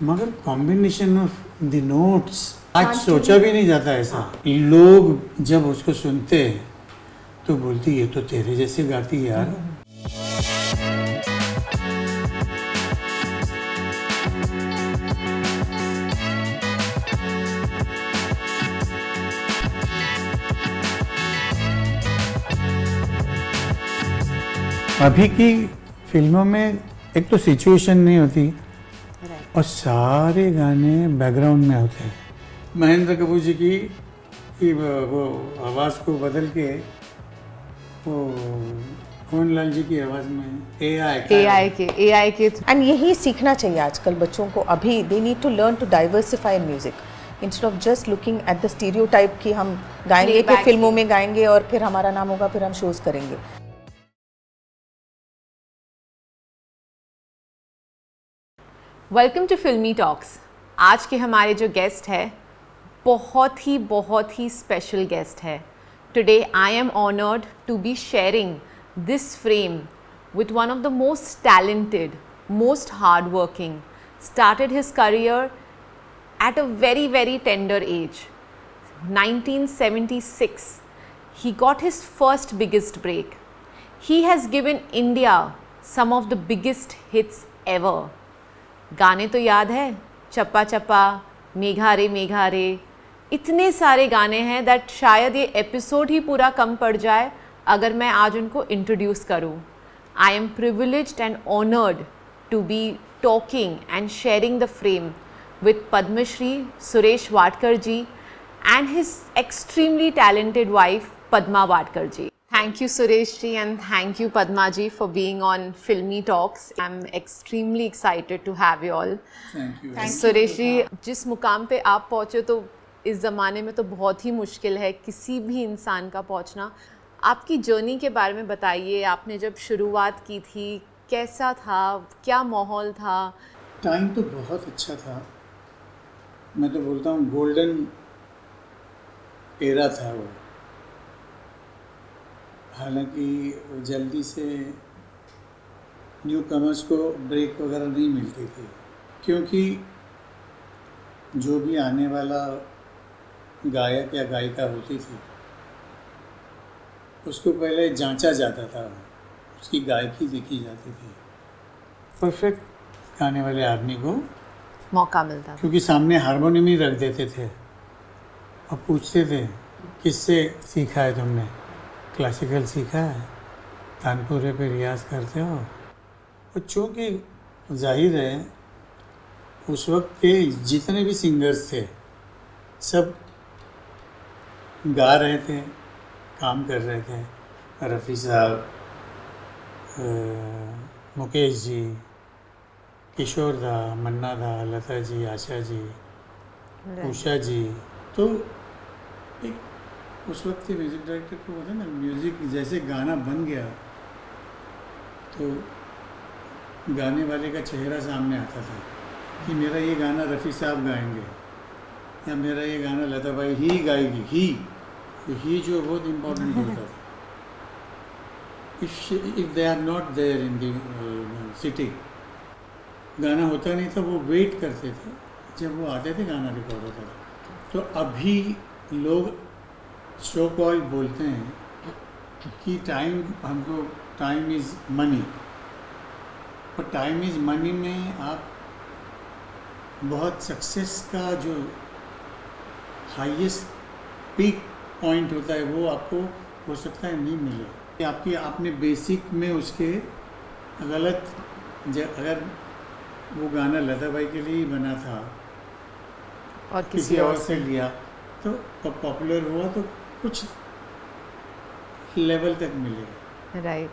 मगर combination of the notes आज सोचा भी नहीं जाता ऐसा। लोग जब उसको सुनते हैं तो बोलती ये तो तेरे जैसे गाती है यार। अभी की फिल्मों में एक तो सिचुएशन नहीं होती और सारे गाने बैकग्राउंड में होते हैं। महेंद्र कपूर जी की वो आवाज़ को बदल के वो कौन लाल जी की आवाज़ में एआई के एंड यही सीखना चाहिए आजकल बच्चों को। अभी they need to learn to diversify in music instead of just looking at the stereotype कि हम गाएंगे कि फिल्मों में गाएंगे और फिर हमारा नाम होगा, फिर हम शोज करेंगे। Welcome to Filmi talks. आज के हमारे जो गेस्ट है बहुत ही स्पेशल गेस्ट है। Today I am honoured to be sharing this frame with one of the most talented, most hardworking, started his career at a very tender age. 1976, he got his first biggest break. He has given India some of the biggest hits ever. गाने तो याद है, चप्पा चप्पा, मेघा रे, इतने सारे गाने हैं दैट शायद ये एपिसोड ही पूरा कम पड़ जाए अगर मैं आज उनको इंट्रोड्यूस करूँ। I am privileged and honored to be talking and sharing the frame with Padma Shri Suresh Wadkar ji and his extremely talented wife Padma Wadkar ji. Thank you Suresh ji and thank you Padma ji for being on Filmy Talks. I'm extremely excited to have you all. Thank you. Suresh ji, जिस मुकाम पे आप पहुँचे तो इस ज़माने में तो बहुत ही मुश्किल है किसी भी इंसान का पहुँचना। आपकी जर्नी के बारे में बताइए। आपने जब शुरुआत की थी कैसा था, क्या माहौल था? टाइम तो बहुत अच्छा था। मैं तो बोलता हूँ गोल्डन एरा था वो। हालांकि जल्दी से न्यू कमर्स को ब्रेक वगैरह नहीं मिलती थी, क्योंकि जो भी आने वाला गायक या गायिका होती थी उसको पहले जांचा जाता था, उसकी गायकी देखी जाती थी। परफेक्ट गाने वाले आदमी को मौका मिलता था, क्योंकि सामने हारमोनियम ही रख देते थे और पूछते थे किससे सीखा है तुमने? क्लासिकल सीखा है, तानपुरे पे रियाज करते हो। और चूँकि जाहिर है उस वक्त के जितने भी सिंगर्स थे सब गा रहे थे, काम कर रहे थे। रफ़ी साहब, मुकेश जी, किशोर दा, मन्ना दा, लता जी, आशा जी, उषा जी। तो एक उस वक्त के म्यूज़िक डायरेक्टर को होता है ना, म्यूज़िक जैसे गाना बन गया तो गाने वाले का चेहरा सामने आता था कि मेरा ये गाना रफ़ी साहब गाएंगे या मेरा ये गाना लता भाई ही गाएगी। ही जो बहुत इम्पोर्टेंट होता था। If they are not there in the city, गाना होता नहीं था, वो वेट करते थे जब वो आते थे गाना रिकॉर्ड होता था। तो अभी लोग सो कॉल बोलते हैं कि हमको टाइम इज़ मनी, और टाइम इज़ मनी में आप बहुत सक्सेस का जो हाईएस्ट पीक पॉइंट होता है वो आपको हो सकता है नहीं मिले। आपने बेसिक में उसके गलत, अगर वो गाना लता भाई के लिए ही बना था और किसी और से लिया तो पॉपुलर हुआ तो कुछ लेवल तक मिलेगा। राइट।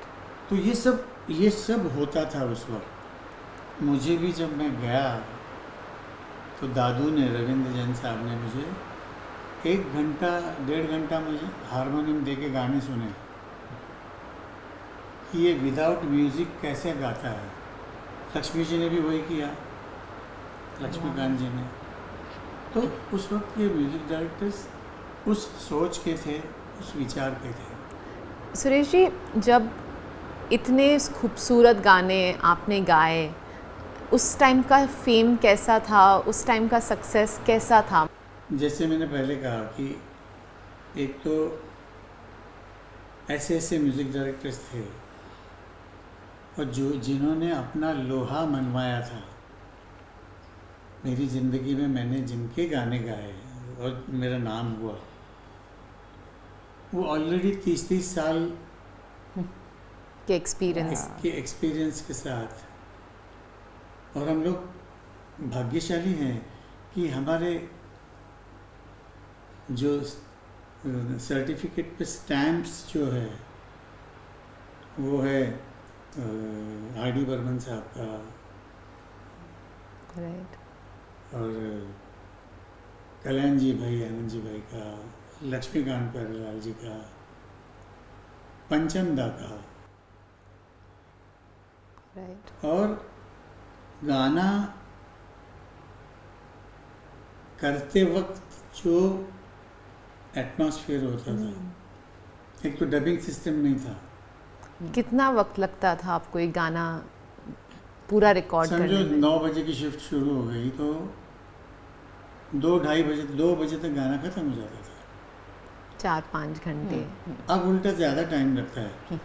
तो ये सब होता था उस वक्त। मुझे भी जब मैं गया तो दादू ने, रविंद्र जैन साहब ने मुझे 1 घंटा 1.5 घंटा मुझे हारमोनियम दे के गाने सुने कि ये विदाउट म्यूज़िक कैसे गाता है। लक्ष्मी जी ने भी वही किया, लक्ष्मीकांत जी ने। तो उस वक्त ये म्यूज़िक डायरेक्टर्स उस सोच के थे, उस विचार के थे। सुरेश जी, जब इतने खूबसूरत गाने आपने गाए, उस टाइम का फेम कैसा था, उस टाइम का सक्सेस कैसा था? जैसे मैंने पहले कहा कि एक तो ऐसे ऐसे म्यूज़िक डायरेक्टर्स थे और जो जिन्होंने अपना लोहा मनवाया था मेरी ज़िंदगी में, मैंने जिनके गाने गाए और मेरा नाम हुआ, वो ऑलरेडी 30-30 साल के एक्सपीरियंस के एक्सपीरियंस के साथ। और हम लोग भाग्यशाली हैं कि हमारे जो सर्टिफिकेट पे स्टैम्प्स जो है वो है आर डी बर्मन साहब का राइट, और कल्याण जी भाई, आनंद जी भाई का, लक्ष्मीकांत प्यारेलाल जी का, पंचम दा का। राइट, और गाना करते वक्त जो एटमॉस्फेयर होता था, एक तो डबिंग सिस्टम नहीं था। कितना वक्त लगता था आपको एक गाना पूरा रिकॉर्ड समझो करने में? 9 बजे की शिफ्ट शुरू हो गई तो 2 बजे तक गाना खत्म हो जाता था। 4-5 घंटे। अब उल्टा ज़्यादा टाइम लगता है।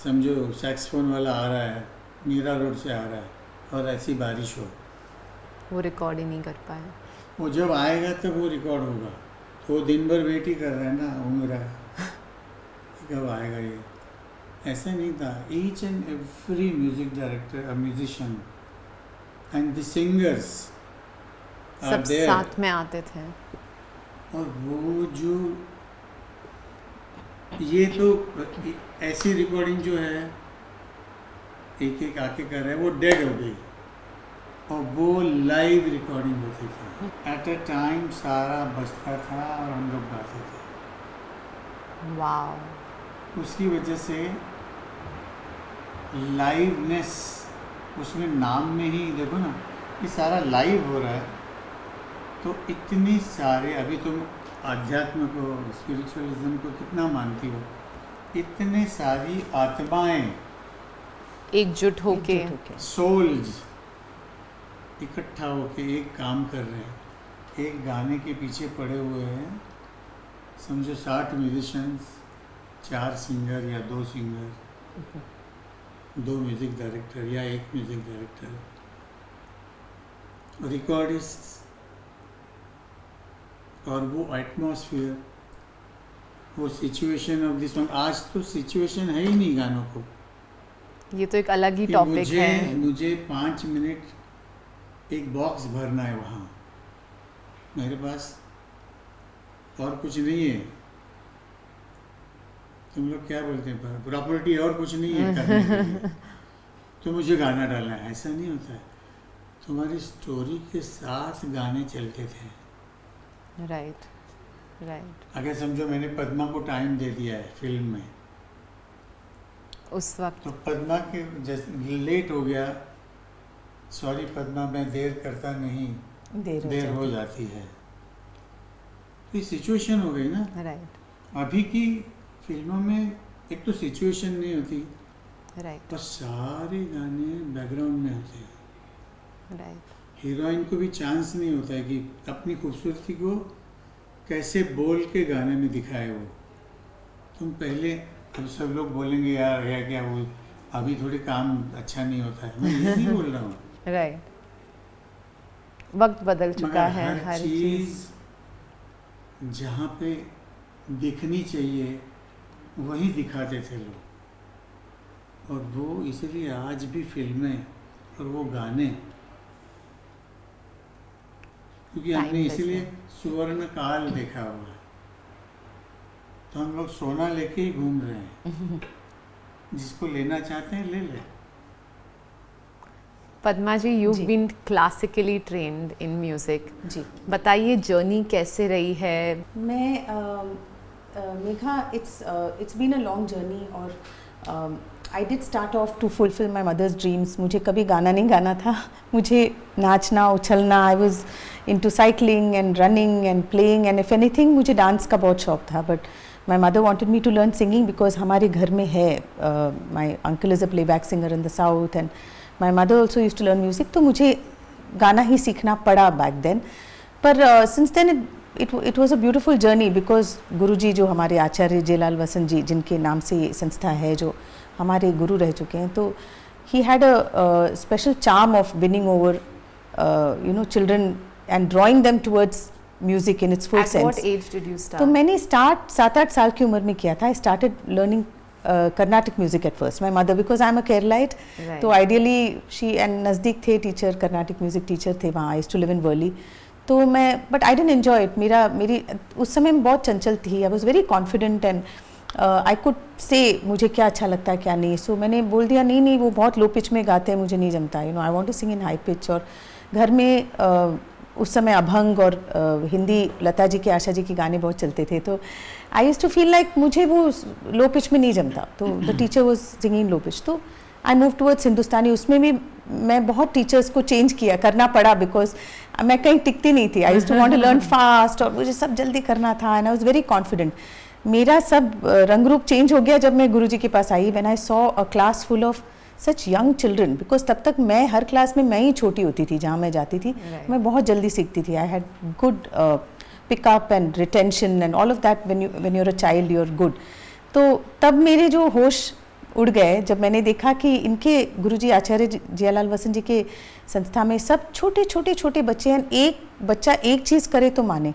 समझो सैक्सफोन वाला आ रहा है, मीरा रोड से आ रहा है और ऐसी बारिश हो, वो रिकॉर्ड ही नहीं कर पाए। वो जब आएगा तब वो रिकॉर्ड होगा। तो वो दिन भर वेट ही कर रहा है ना, घूम रहा है कब आएगा ये। ऐसा नहीं था। Each and every music director, musician and the singers सब साथ में आते थे। और वो जो ये तो ऐसी रिकॉर्डिंग जो है एक एक आके कर रहे हैं, वो डेड हो गई और वो लाइव रिकॉर्डिंग होती थी। एट अ टाइम सारा बजता था और हम लोग गाते थे। वाव, उसकी वजह से लाइवनेस उसमें नाम में ही देखो ना कि सारा लाइव हो रहा है। तो इतनी सारे, अभी तुम आध्यात्म को, स्पिरिचुअलिज्म को कितना मानती हो, इतने सारी आत्माएं एकजुट होके सोल्स इकट्ठा होके एक काम कर रहे हैं, एक गाने के पीछे पड़े हुए हैं। समझो 60 म्यूजिशियंस, 4 सिंगर या 2 सिंगर, 2 म्यूजिक डायरेक्टर या 1 म्यूजिक डायरेक्टर, रिकॉर्डिस्ट, और वो एटमॉस्फेयर, वो सिचुएशन ऑफ दिस सॉन्ग। आज तो सिचुएशन है ही नहीं गानों को। ये तो एक अलग ही टॉपिक है। मुझे 5 मिनट एक बॉक्स भरना है वहाँ, मेरे पास और कुछ नहीं है। तुम लोग क्या बोलते हैं, प्रॉपर्टी और कुछ नहीं है करने के लिए, तो मुझे गाना डालना है। ऐसा नहीं होता है। तुम्हारी स्टोरी के साथ गाने चलते थे। Right, right. अगर समझो मैंने पद्मा को टाइम दे दिया है फिल्म में, उस वक्त तो पद्मा के जैसे लेट हो गया, सॉरी पद्मा मैं देर करता नहीं, देर हो जाती है। तो ये सिचुएशन हो गई ना। राइट, अभी की फिल्मों में एक तो सिचुएशन नहीं होती, राइट, और सारे गाने बैकग्राउंड में होते हैं। राइट। हीरोइन को भी चांस नहीं होता है कि अपनी खूबसूरती को कैसे बोल के गाने में दिखाए वो। तुम पहले, अब सब लोग बोलेंगे यार है क्या वो, अभी थोड़ी काम अच्छा नहीं होता है, मैं ये नहीं बोल रहा हूँ। राइट, वक्त बदल चुका है। हर चीज़ जहाँ पे दिखनी चाहिए वही दिखाते थे लोग, और वो इसलिए आज भी फिल्में और वो गाने, क्योंकि हमने इसीलिए सुवर्ण काल देखा हुआ है। तो हम लोग सोना लेके ही घूम रहे हैं, जिसको लेना चाहते हैं ले ले। Padma ji, you been classically trained in music. जी, बताइए जर्नी कैसे रही है? मैं Megha, it's been a long journey, और I did start off to fulfill my mother's dreams. मुझे कभी गाना नहीं गाना था, मुझे नाचना उछलना, I was into cycling and running and playing, and if anything मुझे डांस का बहुत शौक था। But my mother wanted me to learn singing because हमारे घर में है, my uncle is a playback singer in the south, and my mother also use to learn music, तो मुझे गाना ही सीखना पड़ा बैक देन. पर since then it was a beautiful journey, because गुरुजी जो हमारे आचार्य जयलाल वसंत जी, जिनके नाम से ये संस्था है, जो हमारे गुरु रह चुके हैं, तो he had a special charm of winning over children and drawing them towards music in its full At sense. what age did you start? तो मैंने स्टार्ट 7-8 साल की उम्र में किया था. I started learning Carnatic music at first. My mother, because I am a Keralite, तो ideally she and नज़दीक थे टीचर, कर्नाटिक म्यूजिक टीचर थे वहाँ. I used to live in Worli. तो मैं, but I didn't enjoy it. मेरी उस समय मैं बहुत चंचल थी. I was very confident and I could say मुझे क्या अच्छा लगता है क्या नहीं. सो मैंने बोल दिया नहीं वो बहुत लो पिच में गाते हैं, मुझे नहीं जमता. I want to sing in high pitch. और घर में उस समय अभंग और हिंदी लता जी के, आशा जी के गाने बहुत चलते थे. तो I used to feel like मुझे वो लो पिच में नहीं जमता. तो the teacher was singing low pitch. तो आई मूव टुवर्ड्स हिंदुस्तानी. उसमें भी मैं बहुत टीचर्स को चेंज करना पड़ा, बिकॉज मैं कहीं टिकती नहीं थी. I used to want to learn fast और मुझे सब जल्दी करना था. And I was very confident. मेरा सब रंग रूप चेंज हो गया जब मैं गुरुजी के पास आई. When I saw a class full of such young children, because तब तक मैं हर क्लास में मैं ही छोटी होती थी जहाँ मैं जाती थी. मैं बहुत जल्दी सीखती थी. I had good pickup and retention and all of that. When you are a child you are good. तो तब मेरे जो होश उड़ गए जब मैंने देखा कि इनके गुरुजी आचार्य जयलाल वसंत जी के संस्था में सब छोटे छोटे बच्चे हैं. एक बच्चा एक चीज़ करे तो माने.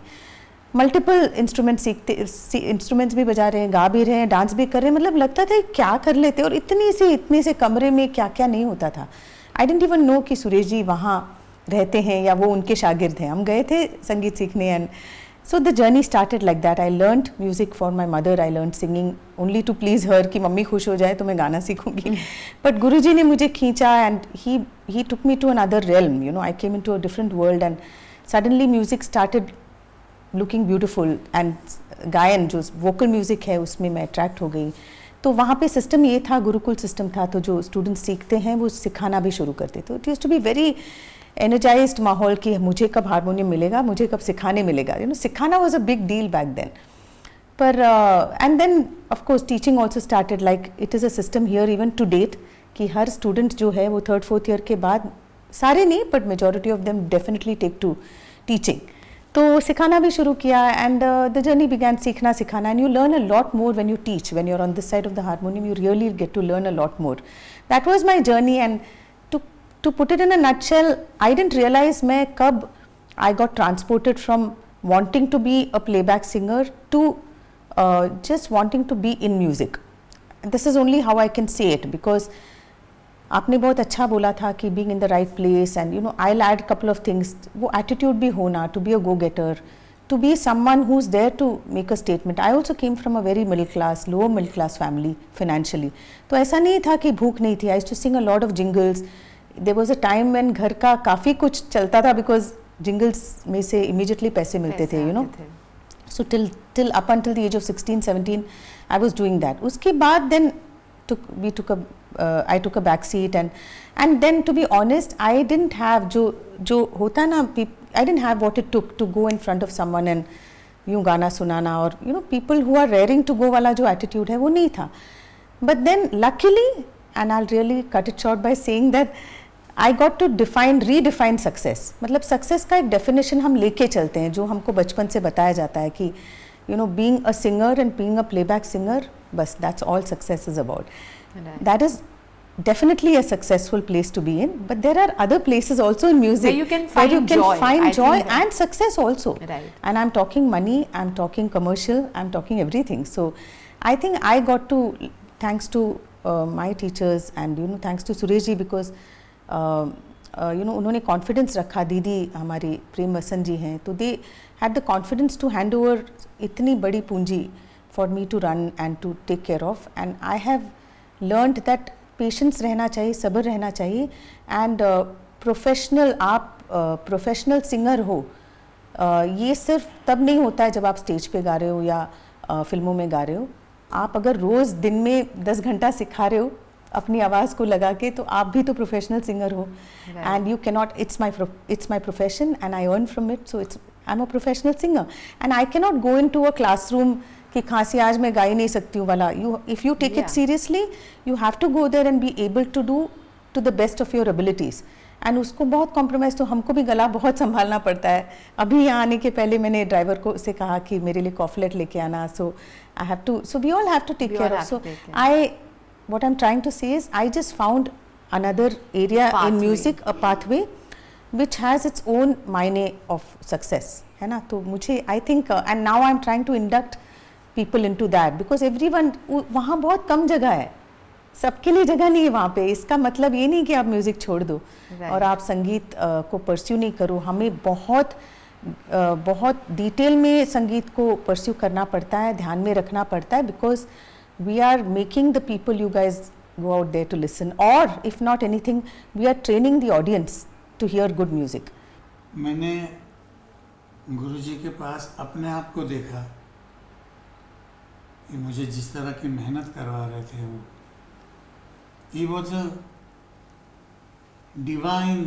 मल्टीपल इंस्ट्रूमेंट सीखते, इंस्ट्रूमेंट्स भी बजा रहे हैं, गा भी रहे हैं, डांस भी कर रहे हैं. मतलब लगता था क्या कर लेते. और इतने से कमरे में क्या क्या नहीं होता था. आई डेंट इवन नो कि सुरेश जी वहाँ रहते हैं या वो उनके शागिर्द हैं. हम गए थे संगीत सीखने. And so the journey started like that. I learned music for my mother. I learned singing only to please her, कि मम्मी खुश हो जाए तो मैं गाना सीखूंगी. बट गुरुजी ने मुझे खींचा and he took me to another realm. I came in to a different world and suddenly music started looking beautiful. And गायन जो वोकल म्यूज़िक है उसमें मैं अट्रैक्ट हो गई. तो वहाँ पे सिस्टम ये था, गुरुकुल सिस्टम था. तो जो स्टूडेंट्स सीखते हैं वो सिखाना भी शुरू करते. तो it used to be very energized माहौल कि मुझे कब हारमोनियम मिलेगा, मुझे कब सिखाने मिलेगा. सिखाना was a big deal back then. पर and then of course teaching also started. Like it is a system here even to date कि हर स्टूडेंट जो है वो 3rd-4th ईयर के बाद, सारे नहीं but majority of them definitely take to teaching. तो सिखाना भी शुरू किया. And the journey began. सीखना सिखाना. And you learn a lot more when you teach. When you are on this side of the harmonium you really get to learn a lot more. That was my journey. And to put it in a nutshell, I didn't realise मैं कब I got transported from wanting to be a playback singer to just wanting to be in music. This is only how I can say it. Because आपने बहुत अच्छा बोला था कि being in the right place and I will add couple of things. वो attitude भी होना, to be a go getter, to be someone who is there to make a statement. I also came from a very middle class, lower middle class family financially. तो ऐसा नहीं था कि भूख नहीं थी. I used to sing a lot of jingles. There was a time when घर का काफ़ी कुछ चलता था बिकॉज जिंगल्स में से इमीडिएटली पैसे मिलते थे. So till up until the age of 16-17 I was doing that. उसके बाद then I took a back seat and then to be honest I didn't have जो होता ना, I didn't have what it took to go in front of someone and यूँ गाना सुनाना और people who are raring to go वाला जो attitude है वो नहीं था. But then luckily, and I'll really cut it short by saying that I got to redefine success. मतलब success का एक definition हम लेके चलते हैं जो हमको बचपन से बताया जाता है कि being a singer and being a playback singer, बस that's all success is about. Right. That is definitely a successful place to be in, but there are other places also in music where you can find joy and success also. Right. And I'm talking money, I'm talking commercial, I'm talking everything. So I think I got to, thanks to my teachers and thanks to Suresh ji, because उन्होंने confidence रखा. दीदी हमारी प्रेम वसंत जी हैं, तो they had the confidence to hand over इतनी बड़ी पूंजी for me to run and to take care of. And I have learned that patience रहना चाहिए, सब्र रहना चाहिए. एंड प्रोफेशनल, आप प्रोफेशनल सिंगर हो, ये सिर्फ तब नहीं होता है जब आप स्टेज पे गा रहे हो या फिल्मों में गा रहे हो. आप अगर रोज़ दिन में 10 घंटा सिखा रहे हो अपनी आवाज़ को लगा के, तो आप भी तो प्रोफेशनल सिंगर हो. And you can not, it's my profession and I earn from it, so I am a professional singer. And I can not go in to a classroom कि खांसी आज मैं गा ही नहीं सकती हूँ वाला. If you take it seriously, you have to go there and be able to do to the best of your abilities, and उसको बहुत कॉम्प्रोमाइज़, तो हमको भी गला बहुत संभालना पड़ता है. अभी यहाँ आने के पहले मैंने ड्राइवर को से कहा कि मेरे लिए कॉफलेट लेके आना, so I have to, so we all have to take We care all of. have so to take care. I, what I'm trying to say is I just found another area in Pathway. music, a pathway which has its own मायने of success, है ना. तो मुझे I think and now I'm trying to induct people into that because everyone, वहाँ बहुत कम जगह है, सबके लिए जगह नहीं है वहाँ पे. इसका मतलब ये नहीं कि आप म्यूज़िक छोड़ दो Right. और आप संगीत को परस्यू नहीं करो. हमें बहुत डिटेल में संगीत को परस्यू करना पड़ता है, ध्यान में रखना पड़ता है, because we are making the people you guys go out there to listen, or if not anything, we are training the audience to hear good music. मैंने गुरुजी के पास अपने आप को देखा कि मुझे जिस तरह की मेहनत करवा रहे थे वो, he was a divine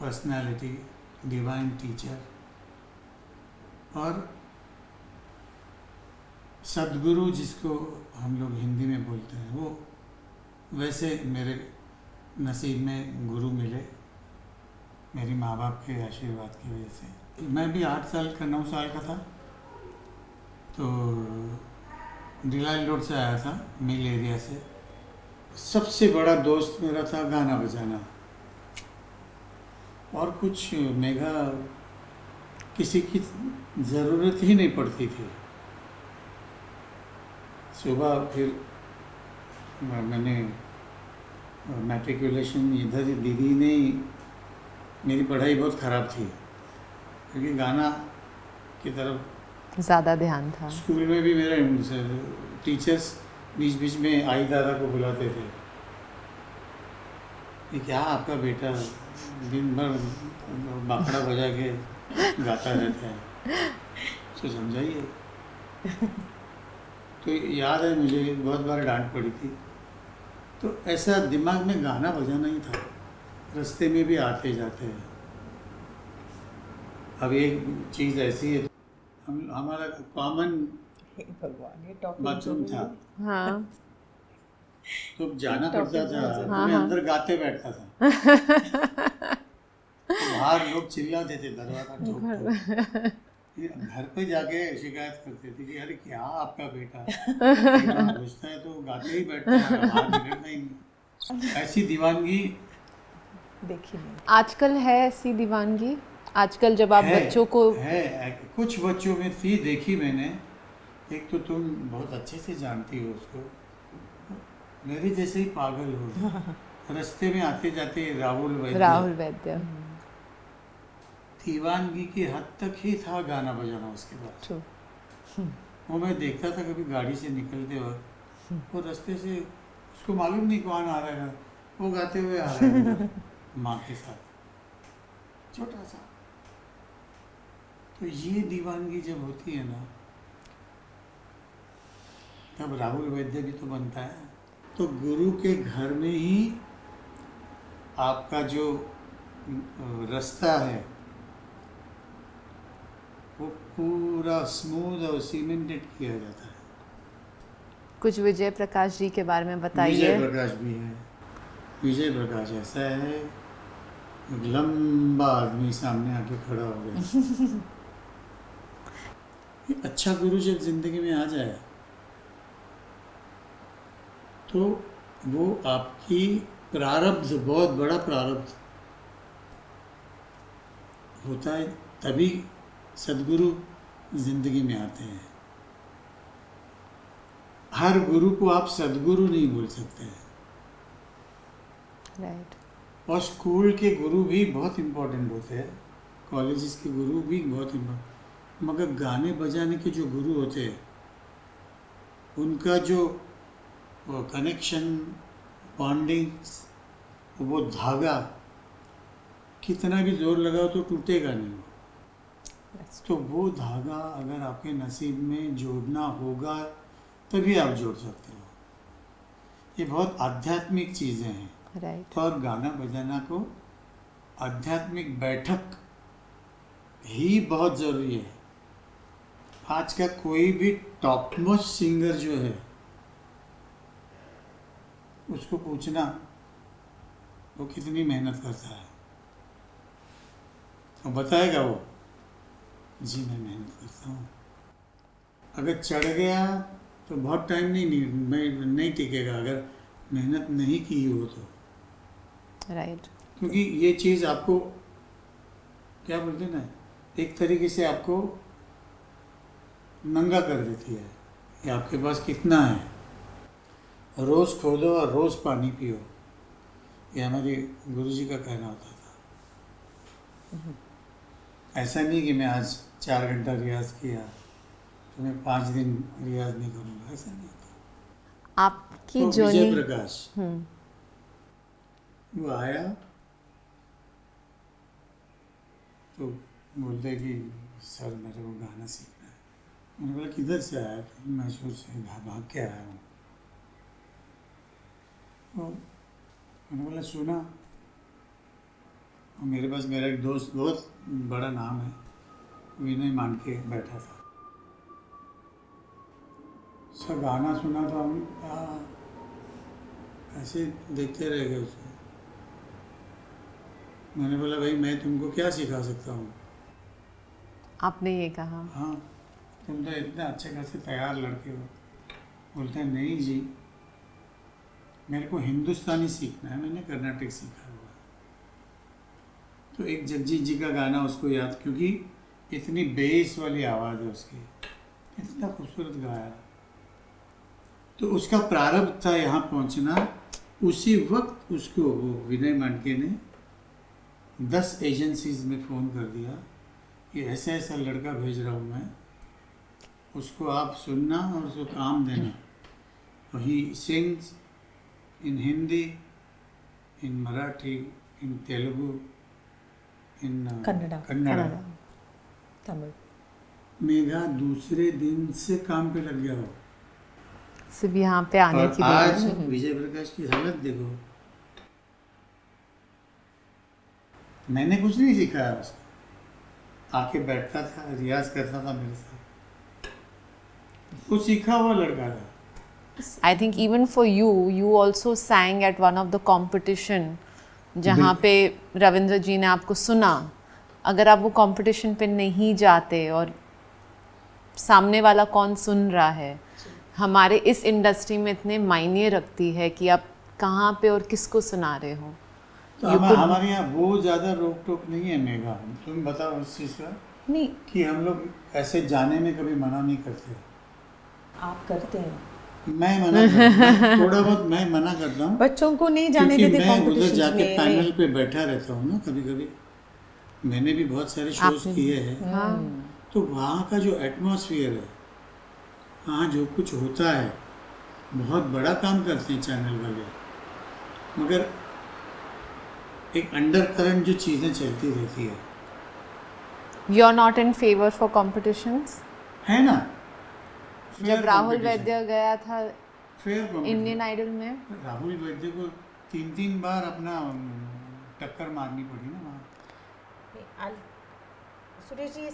personality, divine teacher, और सदगुरु जिसको हम लोग हिंदी में बोलते हैं, वो वैसे मेरे नसीब में गुरु मिले मेरी माँ बाप के आशीर्वाद की वजह से. मैं भी 8 साल का 9 साल का था तो डिलाइल रोड से आया था, मिल एरिया से. सबसे बड़ा दोस्त मेरा था गाना बजाना, और कुछ मेगा किसी की ज़रूरत ही नहीं पड़ती थी. सुबह फिर मैंने मैट्रिकुलेशन इधर, दीदी ने, मेरी पढ़ाई बहुत ख़राब थी क्योंकि गाना की तरफ ज़्यादा ध्यान था. स्कूल में भी मेरे टीचर्स बीच बीच में आई दादा को बुलाते थे कि क्या आपका बेटा दिन भर बाखड़ा बजा के गाता रहता है, तो समझाइए. तो याद है मुझे बहुत बार डांट पड़ी थी. तो ऐसा दिमाग में गाना बजाना ही था, रास्ते में भी आते जाते हैं. अब एक चीज़ ऐसी है, हमारा कॉमन बाथरूम था, हाँ. तो जाना पड़ता था, मैं अंदर गाते बैठता था. तो बाहर लोग चिल्लाते थे, दरवाजा ठोक. घर पे जाके शिकायत करते थे कि अरे क्या आपका बेटा घुसता है तो गाते ही बैठता है, बाहर निकलता ही नहीं. ऐसी दीवानगी देखिए आजकल है ऐसी दीवानगी. आजकल जब आप बच्चों को है, कुछ बच्चों में थी, देखी मैंने. एक तो तुम बहुत अच्छे से जानती हो उसको, मेरे जैसे ही पागल हो. रास्ते में आते जाते राहुल वैद्य दीवानगी की हद तक ही था गाना बजाना. उसके बाद वो मैं देखता था कभी गाड़ी से निकलते वक्त, वो रास्ते से उसको मालूम नहीं कौन आ रहा है, वो गाते हुए आ रहा है माँ के साथ, छोटा सा. तो ये दीवानगी जब होती है ना, तब राहुल वैद्य भी तो बनता है. तो गुरु के घर में ही आपका जो रास्ता है वो पूरा स्मूथ और सीमेंटेड किया जाता है. कुछ विजय प्रकाश जी के बारे में बताइए. विजय प्रकाश भी है. विजय प्रकाश ऐसा है, एक लंबा आदमी सामने आके खड़ा हो गया. अच्छा गुरु जब जिंदगी में आ जाए तो वो आपकी प्रारब्ध, बहुत बड़ा प्रारब्ध होता है, तभी सदगुरु जिंदगी में आते हैं. हर गुरु को आप सदगुरु नहीं बोल सकते हैं. राइट. और स्कूल के गुरु भी बहुत इम्पोर्टेंट होते हैं, कॉलेजेस के गुरु भी बहुत इम्पोर्टेंट, मगर गाने बजाने के जो गुरु होते हैं उनका जो कनेक्शन, बॉन्डिंग, वो धागा कितना भी जोर लगाओ तो टूटेगा नहीं. तो वो धागा अगर आपके नसीब में जोड़ना होगा तभी आप जोड़ सकते हो. ये बहुत आध्यात्मिक चीज़ें हैं. राइट. और गाना बजाना को आध्यात्मिक बैठक ही बहुत ज़रूरी है. आज का कोई भी टॉप मोस्ट सिंगर जो है उसको पूछना वो कितनी मेहनत करता है, और बताएगा वो, जी मैं मेहनत करता हूँ। अगर चढ़ गया तो बहुत टाइम नहीं टिकेगा, अगर मेहनत नहीं की हो तो। राइट। क्योंकि ये चीज़ आपको क्या बोलते हैं ना, एक तरीके से आपको नंगा कर देती है कि आपके पास कितना है। रोज़ खोदो और रोज़ पानी पियो, ये हमारे गुरुजी का कहना होता था। ऐसा नहीं कि मैं आज 4 घंटा रियाज किया तो मैं 5 दिन रियाज नहीं करूँगा, ऐसा नहीं था। आपकी तो जर्नी। विजय प्रकाश वो आया तो बोलते कि सर मेरे को गाना सीखना है। मैंने बोला किधर से आया? तो मैसूर से भाग के आया हूँ। तो मैंने बोला सुना, और मेरे पास मेरा एक दोस्त, बहुत बड़ा नाम है, विनय मान के बैठा था। उसका गाना सुना तो हम ऐसे देखते रह गए उसे। मैंने बोला भाई मैं तुमको क्या सिखा सकता हूँ? आपने ये कहा? हाँ, तुम तो इतने अच्छे खासे तैयार लड़के हो। बोलते हैं नहीं जी, मेरे को हिंदुस्तानी सीखना है, मैंने कर्नाटक सीखा हुआ। तो एक जगजीत जी का गाना उसको याद, क्योंकि इतनी बेस वाली आवाज़ है उसकी, इतना खूबसूरत गाया। तो उसका प्रारंभ था यहाँ पहुँचना। उसी वक्त उसको वो विनय मांडके ने 10 एजेंसीज में फ़ोन कर दिया कि ऐसा ऐसा लड़का भेज रहा हूँ मैं, उसको आप सुनना और उसको काम देना। और ही सिंग्स इन हिंदी, इन मराठी, इन तेलुगु, इन कन्नड़ा। तमिल। मेघा दूसरे दिन से काम पे लग गया हो। सिर्फ यहाँ पे आने और की आज वजह। विजय प्रकाश की हालत देखो। मैंने कुछ नहीं सिखाया उसको, आके बैठता था, रियाज करता था मेरे साथ। वो सीखा हुआ लड़का था। I think even for you, you also sang at one of the competition जहाँ पे रविंद्र जी ने आपको सुना। अगर आप वो कंपटीशन पे नहीं जाते, और सामने वाला कौन सुन रहा है, हमारे इस इंडस्ट्री में इतने मायने रखती है कि आप कहाँ पे और किसको सुना रहे हो। तो हमारे यहाँ वो ज़्यादा रोक टोक नहीं है मेघा। तुम बताओ उस चीज़ का नहीं, कि हम लोग ऐसे जाने में कभी मना नहीं करते। आप करते हैं। मैं मना करता हूँ, थोड़ा बहुत मैं मना करता हूँ, बच्चों को नहीं जाने क्योंकि देते मैं उधर कॉम्पिटिशन्स जाके में। पैनल पे बैठा रहता हूँ ना कभी कभी। मैंने भी बहुत सारे शोज किए हैं। हाँ। तो वहाँ का जो एटमॉस्फेयर है, वहाँ जो कुछ होता है, बहुत बड़ा काम करते हैं चैनल वाले, मगर एक अंडर करंट जो चीज़ें चलती रहती है। You are not in favour for competitions? है ना? जब राहुल वैद्य गया था फेयर इंडियन आइडल में, राहुल वैद्य को 3 बार अपना टक्कर मारनी पड़ी ना वहाँ। Suresh ji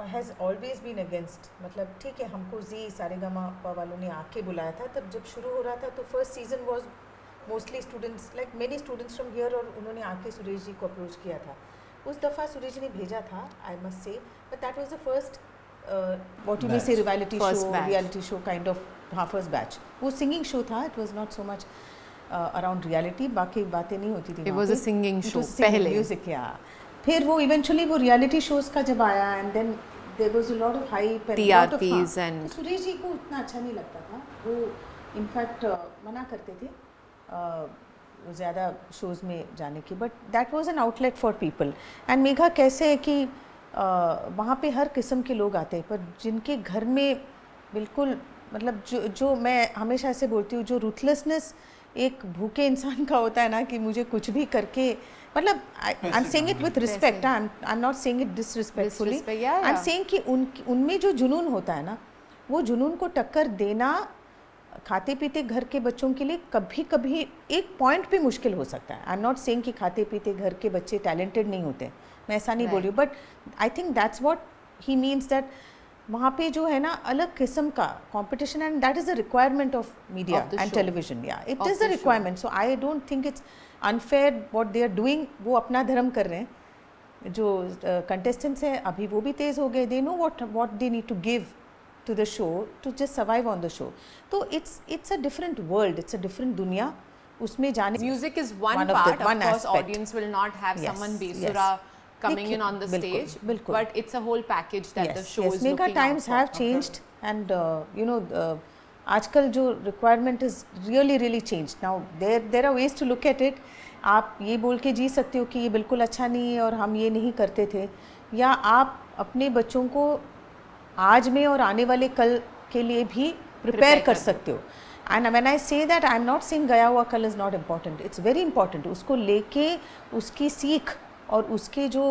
has always been against, मतलब ठीक है हमको जी सारेगामा वालों ने आके बुलाया था, तब जब शुरू हो रहा था तो first season was mostly students, like many students from here, और उन्होंने आके सुरेश जी को अप्रोच किया था। उस दफ़ा सुरेश जी ने भेजा था, I must say, but that was the first what you may से रियलिटी शो काइंड ऑफ, हाँ फर्स्ट बैच। वो सिंगिंग शो था, it was not so much around reality, बाकी बातें नहीं होती थी। It was a singing show पहले, म्यूजिक। या फिर वो इवेंचुअली वो रियलिटी शोज का जब आया, and then there was a lot of hype and TRPs and Suresh ji को उतना अच्छा नहीं लगता था। वो इनफैक्ट मना करते थे ज़्यादा शोज़ में जाने की, but that was an outlet for people. And Megha कैसे है कि वहाँ पे हर किस्म के लोग आते हैं, पर जिनके घर में बिल्कुल मतलब जो मैं हमेशा ऐसे बोलती हूँ, जो रूथलेसनेस एक भूखे इंसान का होता है ना, कि मुझे कुछ भी करके, मतलब I am saying it with respect, I am not saying it disrespectfully, I am saying कि उनमें जो जुनून होता है ना, वो जुनून को टक्कर देना खाते पीते घर के बच्चों के लिए कभी कभी एक पॉइंट पे मुश्किल हो सकता है। आई एम नॉट सेइंग कि खाते पीते घर के बच्चे टैलेंटेड नहीं होते, मैं ऐसा नहीं बोल रही हूँ, but I think that's what he means, that वहाँ पे जो है ना अलग किस्म का competition, and that is the requirement of media and television. या it is the requirement, so I don't think it's unfair what they are doing, वो अपना धर्म कर रहे हैं। जो कंटेस्टेंट्स हैं अभी वो भी तेज़ हो गए, they know what they need to give to the show to just survive on the show. तो it's a different world, it's a different दुनिया, उसमें जाने Music is one of the- part. one Of course, aspect. audience will not have Yes, someone yes. Besura coming in बिल्कुल, on the बिल्कुल, stage, बिल्कुल। but it's a whole package that the show is Mega looking times out for. have changed and आजकल जो requirement is really really changed now. There are ways to look at it. आप ये बोल के जी सकते हो कि ये बिल्कुल अच्छा नहीं है और हम ये नहीं करते थे, या आप अपने बच्चों को आज में और आने वाले कल के लिए भी प्रिपेयर कर सकते हो। And when I say that, I am not saying गया हुआ कल is not important, it's very important. उसको लेके उसकी सीख और उसके जो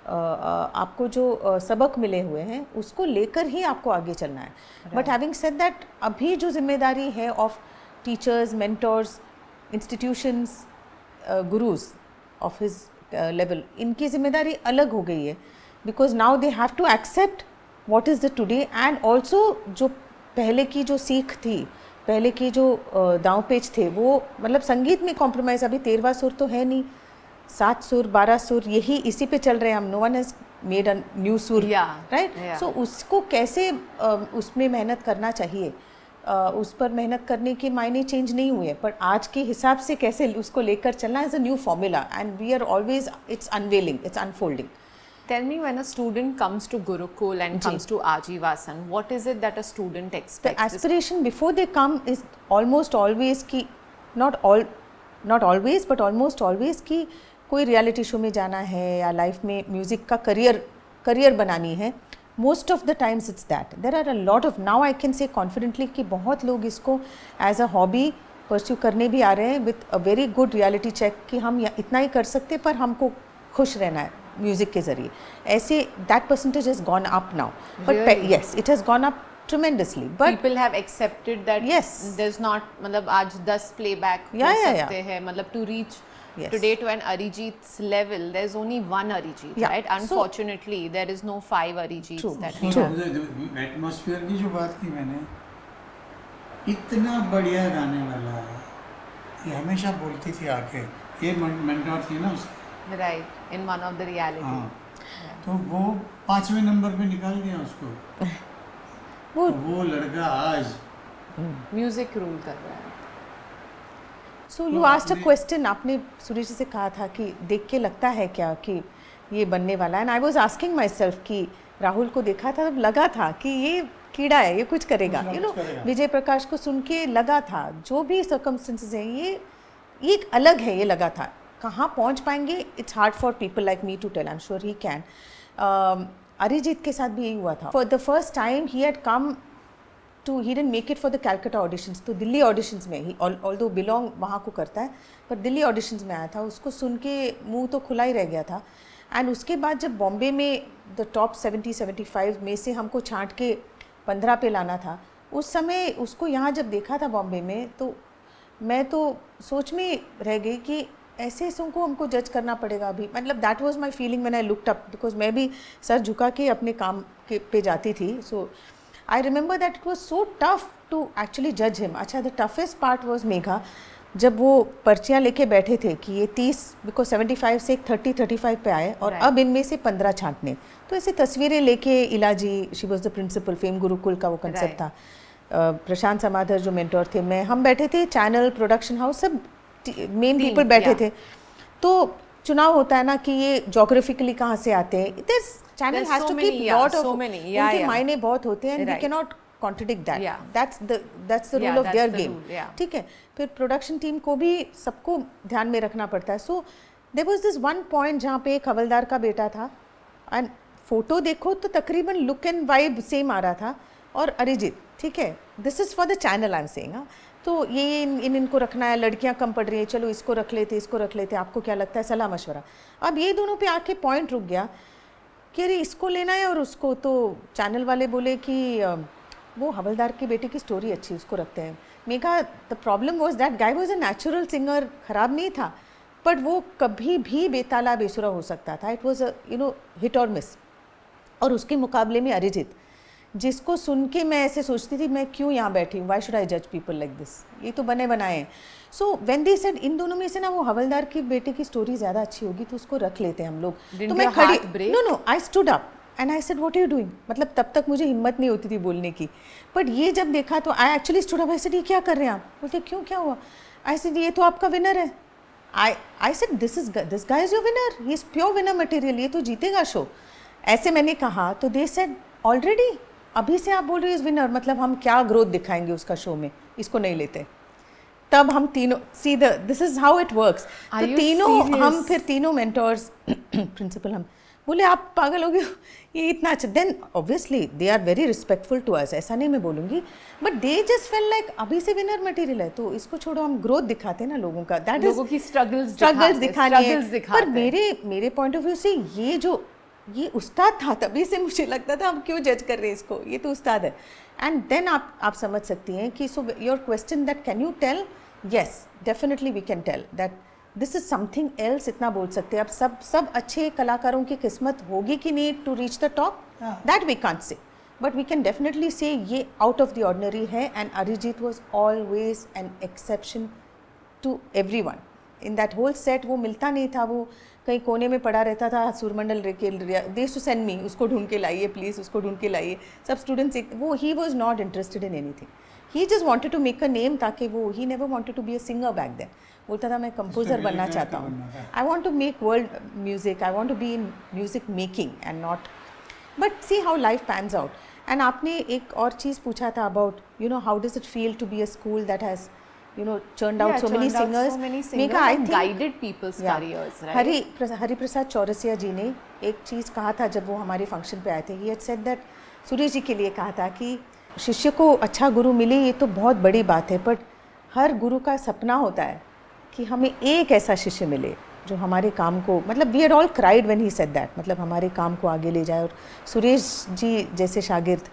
आपको जो सबक मिले हुए हैं उसको लेकर ही आपको आगे चलना है। बट हैविंग सेड दैट, अभी जो जिम्मेदारी है of teachers, mentors, institutions, gurus of his level, इनकी जिम्मेदारी अलग हो गई है, because now they have to accept what is the today. And also जो पहले की जो सीख थी, पहले की जो दांव पेच थे, वो मतलब संगीत में कॉम्प्रोमाइज़, अभी 13वां सुर तो है नहीं, 7 सुर 12 सुर यही इसी पे चल रहे हैं हम। No one has made a new sur, right? So उसको कैसे उसमें मेहनत करना चाहिए, उस पर मेहनत करने के मायने चेंज नहीं हुए, पर आज के हिसाब से कैसे उसको लेकर चलना is a new formula, and we are always, it's unveiling, it's unfolding. Tell me, when a student comes to Gurukul and comes to Ajivasan, what is it that a student The expects? aspiration before they come is almost always कि not always but almost always कि कोई reality show में जाना है या life में music का career बनानी है। Most of the times it's that. There are a lot of, now I can say confidently कि बहुत लोग इसको एज अ हॉबी परस्यू करने भी आ रहे हैं with a very good reality check कि हम इतना ही कर सकते पर हमको खुश रहना है म्यूज़िक के ज़रिए। ऐसे that percentage has gone up now, but yes it has gone up tremendously, but people have accepted that yes, there's not, मतलब आज 10 playback हो सकते हैं, मतलब to reach today to an Arijit's level, there's only one Arijit, right? Unfortunately, there is no 5 Arijits that we have. Atmosphere की जो बात की मैंने, इतना बढ़िया गाने वाला है, ये हमेशा बोलती थी आके, ये मेंटोर थी ना उसकी, right, in one of the reality. हाँ, तो वो 5वें नंबर पे निकाल दिया उसको। वो लड़का आज म्यूजिक रूल कर रहा है। So you asked a question, आपने सुरेश जी से कहा था कि देख के लगता है क्या कि ये बनने वाला है, and I was asking my self कि राहुल को देखा था तब लगा था कि ये कीड़ा है, ये कुछ करेगा, यू नो। विजय प्रकाश को सुन के लगा था, जो भी सर्कमस्टेंसेस हैं ये एक अलग है, ये लगा था। कहाँ पहुँच पाएंगे, it's hard for people like me to tell, I am sure he can. Arijit के साथ भी यही हुआ था। For the first time he had come to, he didn't make it for the Calcutta auditions, तो दिल्ली ऑडिशंस में ही, ऑल्दो बिलोंग वहाँ को करता है, पर दिल्ली ऑडिशंस में आया था। उसको सुन के मुंह तो खुला ही रह गया था। एंड उसके बाद जब बॉम्बे में द टॉप 70-75 में से हमको छांट के 15 पे लाना था, उस समय उसको यहाँ जब देखा था बॉम्बे में, तो मैं तो सोच में रह गई कि ऐसे सॉन्ग को हमको जज करना पड़ेगा अभी। मतलब that was my feeling when I looked up, because मैं भी सर झुका के अपने काम के पे जाती थी। So I remember that it was so tough to actually जज हिम। अच्छा, the toughest part was Megha, जब वो पर्चियाँ लेके बैठे थे कि ये 30, बिकॉज 75 से 30-35 पे आए और अब इनमें से 15 छांटने, तो ऐसे तस्वीरें लेके, इलाजी, she was the principal, Fame Gurukul का वो कंसेप्ट था, प्रशांत समाधर जो मेंटोर थे, मैं, हम बैठे थे, चैनल, प्रोडक्शन हाउस, सब मेन पीपल बैठे थे। तो चुनाव होता है ना कि ये जोग्राफिकली कहाँ से आते हैं, this channel has to keep lot of, उनके मायने बहुत होते हैं, and we can not contradict that, that's the rule of their game, ठीक है। फिर प्रोडक्शन टीम को भी सबको ध्यान में रखना पड़ता है। So there was this one point जहाँ पे एक हवलदार का बेटा था, एंड फोटो देखो तो तकरीबन लुक एंड वाइब सेम आ रहा था, और अरिजीत, ठीक है, this is for the channel I am saying. तो ये इनको रखना है, लड़कियां कम पड़ रही है, चलो इसको रख लेते, इसको रख लेते, आपको क्या लगता है, सलाह मशवरा। अब ये दोनों पे आके पॉइंट रुक गया कि अरे इसको लेना है और उसको, तो चैनल वाले बोले कि वो हवलदार के बेटे की स्टोरी अच्छी, उसको रखते हैं। Megha, the problem was that guy was a natural singer, ख़राब नहीं था, बट वो कभी भी बेताला बेसुरा हो सकता था। इट वॉज हिट और मिस। और उसके मुकाबले में अरिजीत, जिसको सुन के मैं ऐसे सोचती थी मैं क्यों यहाँ बैठी हूँ, वाई शुड आई जज पीपल लाइक दिस, ये तो बने बनाए हैं। So when they said in दोनों में से ना वो हवलदार की बेटे की स्टोरी ज़्यादा अच्छी होगी तो उसको रख लेते हैं हम लोग. Didn't तो मैं your खड़ी, heart break? No I stood up and I said what are you doing. मतलब तब तक मुझे हिम्मत नहीं होती थी बोलने की, बट ये जब देखा तो I actually stood up. I said ये क्या कर रहे हैं आप? बोलते क्यों, क्या हुआ? आई सेड ये तो आपका विनर है. I said this guy is your winner, he is pure winner material, ये तो जीतेगा शो. ऐसे मैंने कहा तो दे सेड ऑलरेडी, अभी से आप बोल रहे हो इज विनर, मतलब हम क्या ग्रोथ दिखाएंगे उसका शो में, इसको नहीं लेते. तब हम तीनों see the this is how it works. Are तो you तीनों serious? हम फिर तीनों मेंटर्स प्रिंसिपल हम बोले आप पागल हो गए हो, ये इतना अच्छा. Then obviously they are very respectful to us, ऐसा नहीं मैं बोलूँगी, but they just feel like अभी से विनर मटेरियल है तो इसको छोड़ो, हम ग्रोथ दिखाते हैं ना लोगों का. दैट इज लोगों की स्ट्रगल्स दिखानी है. पर मेरे पॉइंट ऑफ व्यू से ये उस्ताद था, तभी से मुझे लगता था हम क्यों जज कर रहे हैं इसको, ये तो उस्ताद है. एंड देन आप समझ सकती हैं कि so your question that can you tell, yes definitely we can tell that this is something else. इतना बोल सकते हैं. अब सब अच्छे कलाकारों की किस्मत होगी कि नहीं to reach the top, that we can't say, but we can definitely say ये आउट ऑफ द ऑर्डिनरी है. And Arijit was always an exception to every one in that whole set. वो मिलता नहीं था, वो कहीं कोने में पड़ा रहता था. सूरमंडल देश टू सेंड मी, उसको ढूंढ के लाइए प्लीज़, उसको ढूंढ के लाइए. सब स्टूडेंट्स, वो he was not interested in anything. He just wanted to make a name, ताकि वो he never wanted to be a singer back then. बोलता था मैं कंपोजर बनना चाहता हूँ, I want to make world music, I want to be in music making and not. But see how life pans out. And आपने एक और चीज़ पूछा था about you know how does it feel to be a school that has churned out so many singers. Megha, I think guided people's careers, right? Hari Prasad Chaurasia ji ने एक चीज़ कहा था जब वो हमारे फंक्शन पे आए थे. He had said that Suresh ji के लिए कहा था कि शिष्य को अच्छा गुरु मिले ये तो बहुत बड़ी बात है, बट हर गुरु का सपना होता है कि हमें एक ऐसा शिष्य मिले जो हमारे काम को, मतलब we are all cried when he said that, मतलब हमारे काम को आगे ले जाए. और सुरेश जी जैसे शागिर्द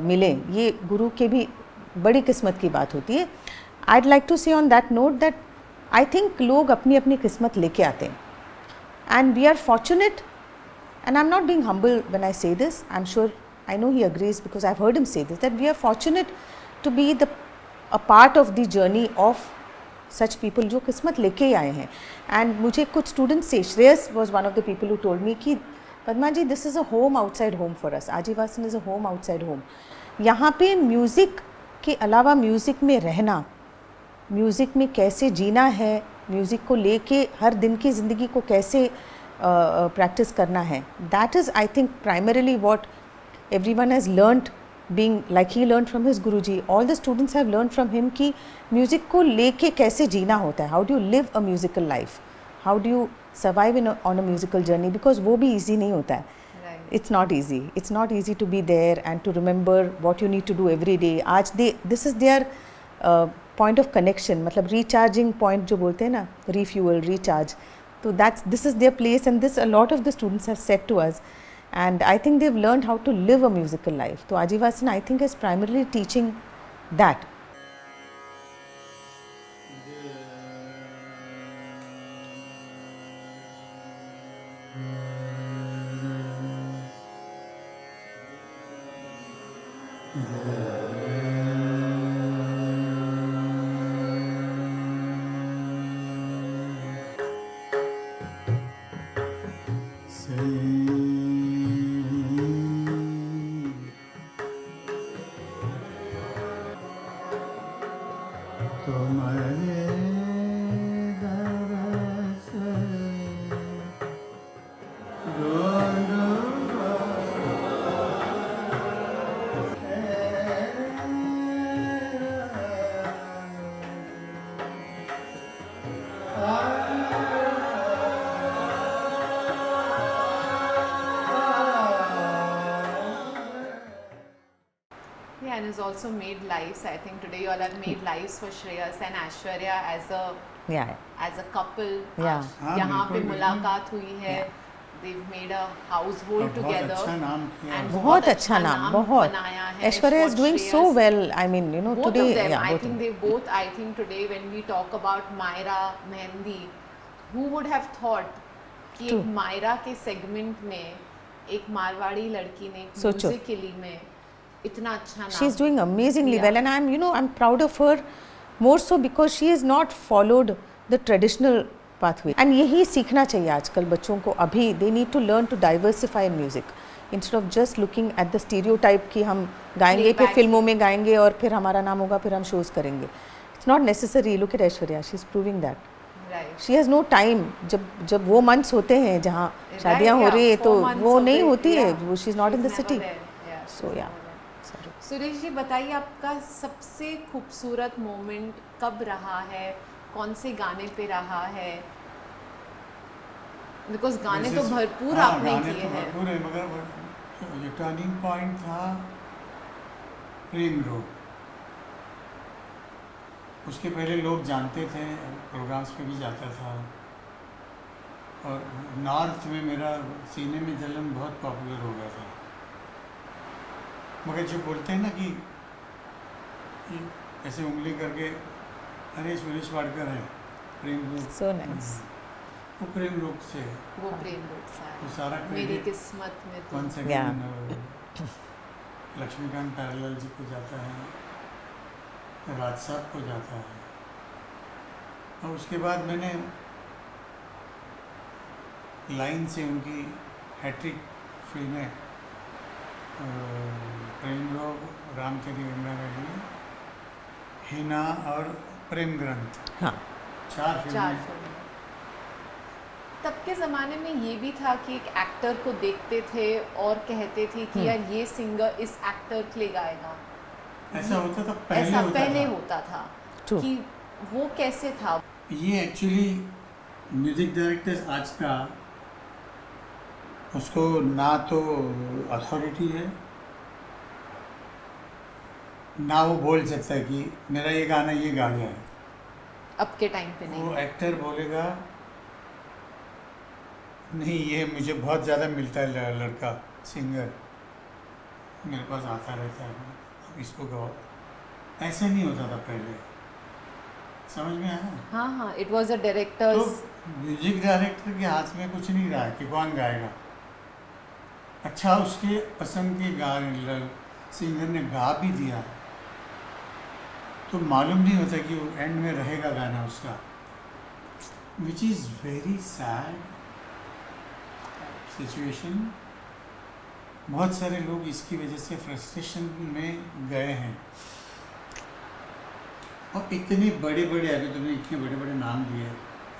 मिले, ये गुरु के भी बड़ी किस्मत की बात होती है. I'd like to say on that note that I think लोग अपनी अपनी किस्मत लेके आते हैं, and we are fortunate, and I'm not being humble when I say this, I'm sure I know he agrees because I've heard him say this, that we are fortunate to be a part of the journey of such people जो किस्मत लेके ही आए हैं. And मुझे कुछ students से, Shreyas was one of the people who told me कि पद्मा जी this is a home outside home for us, आजीवासन is a home outside home. यहाँ पे म्यूज़िक के अलावा म्यूज़िक में रहना, म्यूज़िक में कैसे जीना है, म्यूज़िक को लेके हर दिन की ज़िंदगी को कैसे प्रैक्टिस करना है, that is I think primarily what everyone has learned being like he learn from his Guruji. All the students have learn from him कि म्यूज़िक को लेके कैसे जीना होता है, how do you live a musical life, how do you survive in on a musical journey, because वो भी easy नहीं होता है. It's not easy. It's not easy to be there and to remember what you need to do every day. आज this is their point of connection, मतलब recharging point जो बोलते हैं ना, refuel, recharge. So this is their place, and this a lot of the students have said to us, and I think they've learned how to live a musical life. So Ajivasan I think is primarily teaching that. Yeah, and has also made lives. I think today you all have made lives for Shreyas and Aishwarya as a couple. Yeah. यहाँ पे बिल्कुल, मुलाकात हुई है. They've made a household together. बहुत अच्छा नाम किया. And बहुत अच्छा नाम, बहुत. बनाया है. Aishwarya is for doing so Shreyas. well. I mean, you know, Both today, of them, yeah, I both think of them. they both. I think today when we talk about Myra Mehendi, who would have thought कि True. एक मायरा के segment में एक मारवाड़ी लड़की ने सोचो. Musically में इतना अच्छा नाम. She's doing amazingly Yeah. well, and I'm proud of her more so because she has not followed the traditional pathway. And यही सीखना चाहिए आजकल बच्चों को अभी. They need to learn to diversify in music instead of just looking at the stereotype कि हम गाएंगे फिर फिल्मों में गाएंगे और फिर हमारा नाम होगा फिर हम shows करेंगे. It's not necessary. Look at Aishwarya, she's proving that. Right. She has no time. जब वो months होते हैं जहाँ शादियाँ हो रही है तो वो नहीं होती है. वो she's not in the city. So yeah. Sorry. Suresh ji बताइए आपका सबसे खूबसूरत मोमेंट कब रहा है, कौन से गाने पे रहा है? बिकॉज गाने तो भरपूर आपने किए हैं. भरपूर है, मगर ये टर्निंग पॉइंट था प्रेम रोग. उसके पहले लोग जानते थे, प्रोग्राम्स पे भी जाता था, और नॉर्थ में मेरा सीने में जलन बहुत पॉपुलर हो गया था. मगर जो बोलते हैं ना कि ऐसे उंगली करके अरे सुरेश वाडकर है, प्रेम रोग. So nice. वो प्रेम रोग से, वो प्रेम रोग सा वो है. सारा मेरी क्रेडिट किस्मत में तो. 1 सेकंड लक्ष्मीकांत पैरेलल जी को जाता है, राज साहब को जाता है. और उसके बाद मैंने लाइन से उनकी हैट्रिक फिल्में प्रेम रोग, राम तेरी गंगा मैली, हिना और प्रेम ग्रंथ, हाँ. 4 4 फिल्में. फिल्में. तब के ज़माने में ये भी था कि एक एक्टर को देखते थे और कहते थे कि यार ये सिंगर इस एक्टर के लिए गाएगा. ऐसा होता था पहले. ऐसा होता पहले था. होता था. True. कि वो कैसे था? ये एक्चुअली म्यूज़िक डायरेक्टर्स आज का, उसको ना तो अथॉरिटी है, ना वो बोल सकता है कि मेरा ये गाना ये गा गया है. अब के टाइम पे नहीं. वो एक्टर बोलेगा नहीं ये मुझे बहुत ज़्यादा मिलता है लड़का सिंगर, मेरे पास आता रहता है, अब इसको गाओ. ऐसा नहीं होता था पहले. समझ में आया? हाँ हाँ, इट वाज अ डायरेक्टर्स. तो म्यूजिक डायरेक्टर के हाथ में कुछ नहीं रहा कि कौन गाएगा. अच्छा, उसके पसंद के सिंगर ने गा भी दिया तो मालूम नहीं होता कि वो एंड में रहेगा गाना उसका, which is very sad situation. बहुत सारे लोग इसकी वजह से फ्रस्ट्रेशन में गए हैं. और इतने बड़े बड़े, अभी तुमने इतने बड़े बड़े नाम दिए,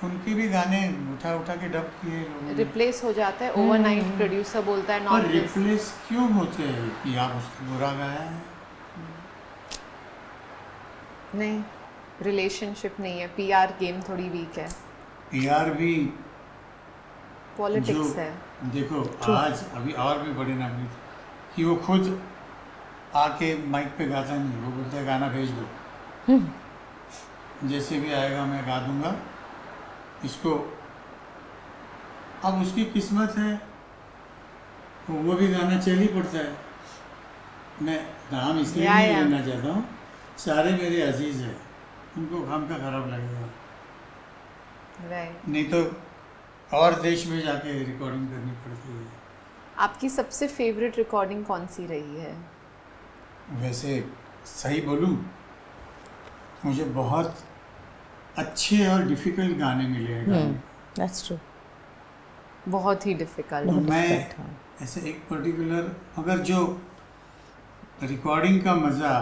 उनके भी गाने उठा उठा के डब किए लोगों ने. रिप्लेस हो जाता है ओवरनाइट. प्रोड्यूसर बोलता है और नॉट दिस. रिप्लेस क्यों होते हैं कि आप उसको बुरा गाया है? नहीं, रिलेशनशिप नहीं है. पीआर गेम थोड़ी वीक है. यार भी पॉलिटिक्स जो है. देखो आज अभी और भी बड़े नाम नहीं कि वो खुद आके माइक पे गाता नहीं, वो बोलता है गाना भेज दो, जैसे भी आएगा मैं गा दूंगा इसको. अब उसकी किस्मत है, वो भी गाना चल ही पड़ता है. मैं नाम इसलिए या, नहीं या. लेना चाहता हूँ, सारे मेरे अजीज हैं, उनको खाम का खराब लगेगा. राइट. नहीं तो और देश में जाके रिकॉर्डिंग करनी पड़ती है. आपकी सबसे फेवरेट रिकॉर्डिंग कौन सी रही है? वैसे सही बोलूं, मुझे बहुत अच्छे और डिफ़िकल्ट गाने मिले हैं गाने. That's true. बहुत ही डिफिकल्ट. बहुत मैं difficult, हाँ. ऐसे एक पर्टिकुलर, मगर जो रिकॉर्डिंग का मज़ा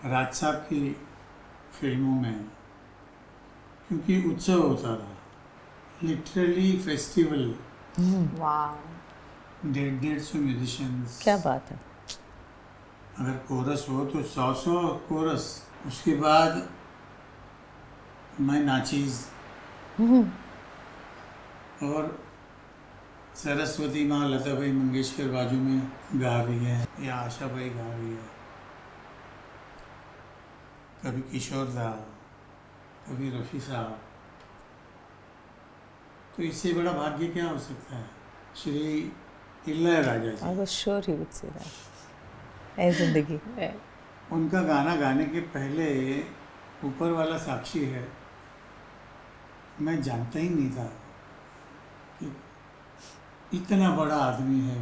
राज साहब की फिल्मों में, क्योंकि उत्सव होता था, लिटरली फेस्टिवल, वाह. 150 म्यूजिशियंस. क्या बात है. अगर कोरस हो तो 100 कोरस. उसके बाद मैं नाचीज़, और सरस्वती माँ लता भाई मंगेशकर बाजू में गा रही है, या आशा भाई गा रही है, कभी किशोर दा, कभी रफ़ी साहब. तो इससे बड़ा भाग्य क्या हो सकता है? Shri Ilaiyaraaja I ji, was sure he would say that. ऐ जिंदगी. उनका गाना गाने के पहले ऊपर वाला साक्षी है, मैं जानता ही नहीं था कि इतना बड़ा आदमी है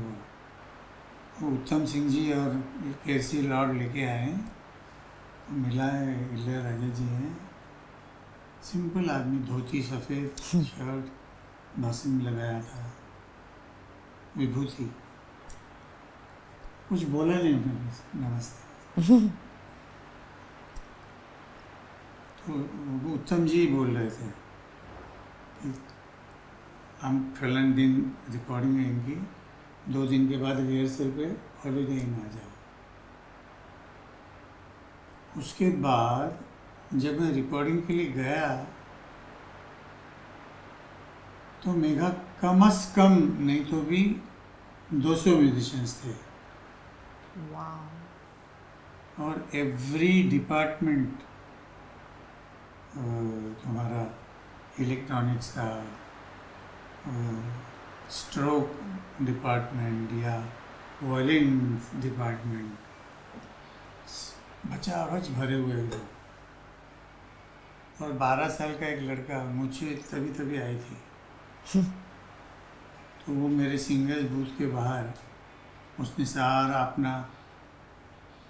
वो उत्तम सिंह जी और केसी लॉर्ड लेके आए मिला है, इளைयराजा जी हैं, सिंपल आदमी, धोती सफ़ेद शर्ट, भाषण में लगाया था, विभूति, कुछ बोला नहीं उन्होंने, नमस्ते। तो वो उत्तम जी बोल रहे थे कि हम फलन दिन रिकॉर्डिंग है इनकी, 2 दिन के बाद रिहर्सल पे हॉलीडे इन आ जाओ। उसके बाद जब मैं रिकॉर्डिंग के लिए गया तो मेघा कम अज कम नहीं तो भी 200 म्यूजिशियंस थे, वाह। और एवरी डिपार्टमेंट, तुम्हारा इलेक्ट्रॉनिक्स का, स्ट्रोक डिपार्टमेंट या वायलिन डिपार्टमेंट, बचाबच भरे हुए लोग। और 12 साल का एक लड़का मुझे तभी आई थी तो वो मेरे सिंगर्स बूथ के बाहर उसने सारा अपना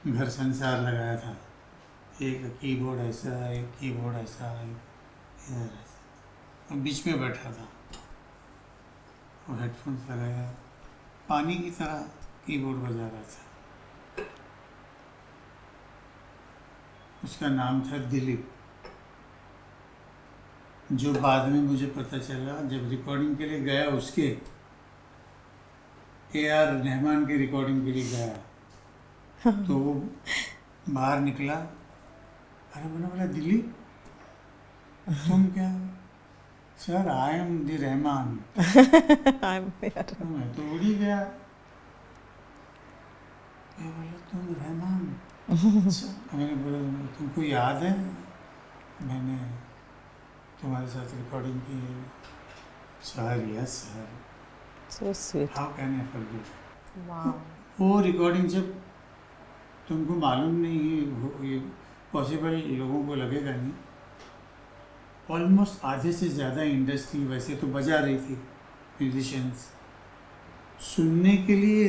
घर संसार लगाया था, एक कीबोर्ड ऐसा, एक कीबोर्ड ऐसा, एक इधर ऐसा, और बीच में बैठा था और हेडफोन्स लगाया, पानी की तरह कीबोर्ड बजा रहा था। उसका नाम था दिलीप, जो बाद में मुझे पता चला जब रिकॉर्डिंग के लिए गया, उसके AR रहमान की रिकॉर्डिंग के लिए गया तो वो बाहर निकला, अरे मैंने बोला दिलीप तुम क्या? Sir I am the Rahman. तो मैं तो उड़ ही गया, मैं बोला तुम रहमान? अच्छा। मैंने बोला तुमको याद है मैंने तुम्हारे साथ रिकॉर्डिंग की है? Sir yes sir. So sweet. How can I forget? वाह। वो रिकॉर्डिंग जब तुमको मालूम नहीं ये पॉसिबल लोगों को लगेगा नहीं, ऑलमोस्ट आधे से ज़्यादा इंडस्ट्री वैसे तो बजा रही थी, म्यूजिशियंस सुनने के लिए,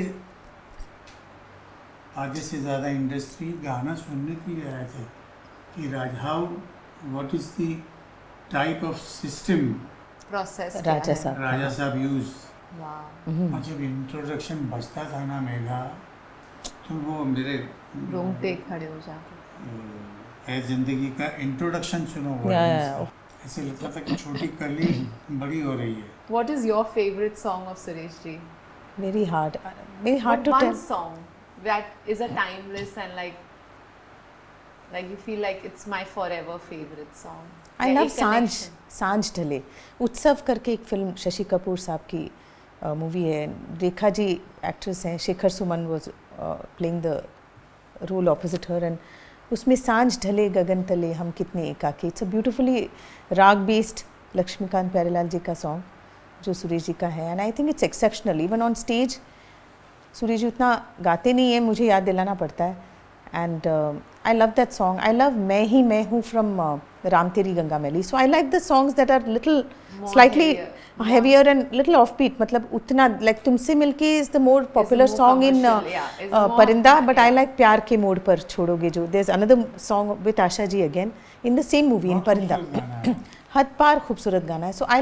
आधे से ज़्यादा इंडस्ट्री गाना सुनने के लिए आए थे कि how what is the type of system process राजा साहब। राजा साहब यूज़। वाह। और जब इंट्रोडक्शन बजता था ना मेघा, तो वो मेरे रोंगटे खड़े हो जाते। है जिंदगी का इंट्रोडक्शन सुनो, वो Yeah. ऐसे लगता था कि छोटी कली बड़ी हो रही है। What is your favorite song of Suresh ji? Very hard But to one tell. song that is a timeless and like you feel like it's my forever favorite song. I या love एक सांझ, connection. सांझ ढले। उत्सव करके एक film Shashi Kapoor साहब की मूवी है, रेखा जी एक्ट्रेस हैं, Shekhar Suman was playing the role opposite her, and उसमें सांझ ढले गगन तले हम कितने एकाकी, it's a beautifully raga based Laxmikant Pyarelal ji का सॉन्ग जो सुरेश जी का है, and I think it's exceptional. Even on stage Suresh ji उतना गाते नहीं है, मुझे याद दिलाना पड़ता है, and I love that song. I love मैं हूँ from Ram Teri Ganga Maili, so I like the songs that are little More slightly heavier. heavier and little offbeat, मतलब उतना like तुमसे मिलके is the more popular more song in commercial, yeah, is more- Parinda, but I yeah. like प्यार के मोड़ पर छोड़ोगे जो, there's another song with Asha ji again in the same movie in बहुत Parinda. खूबसूरत गाना है। हद पार खूबसूरत गाना है, so I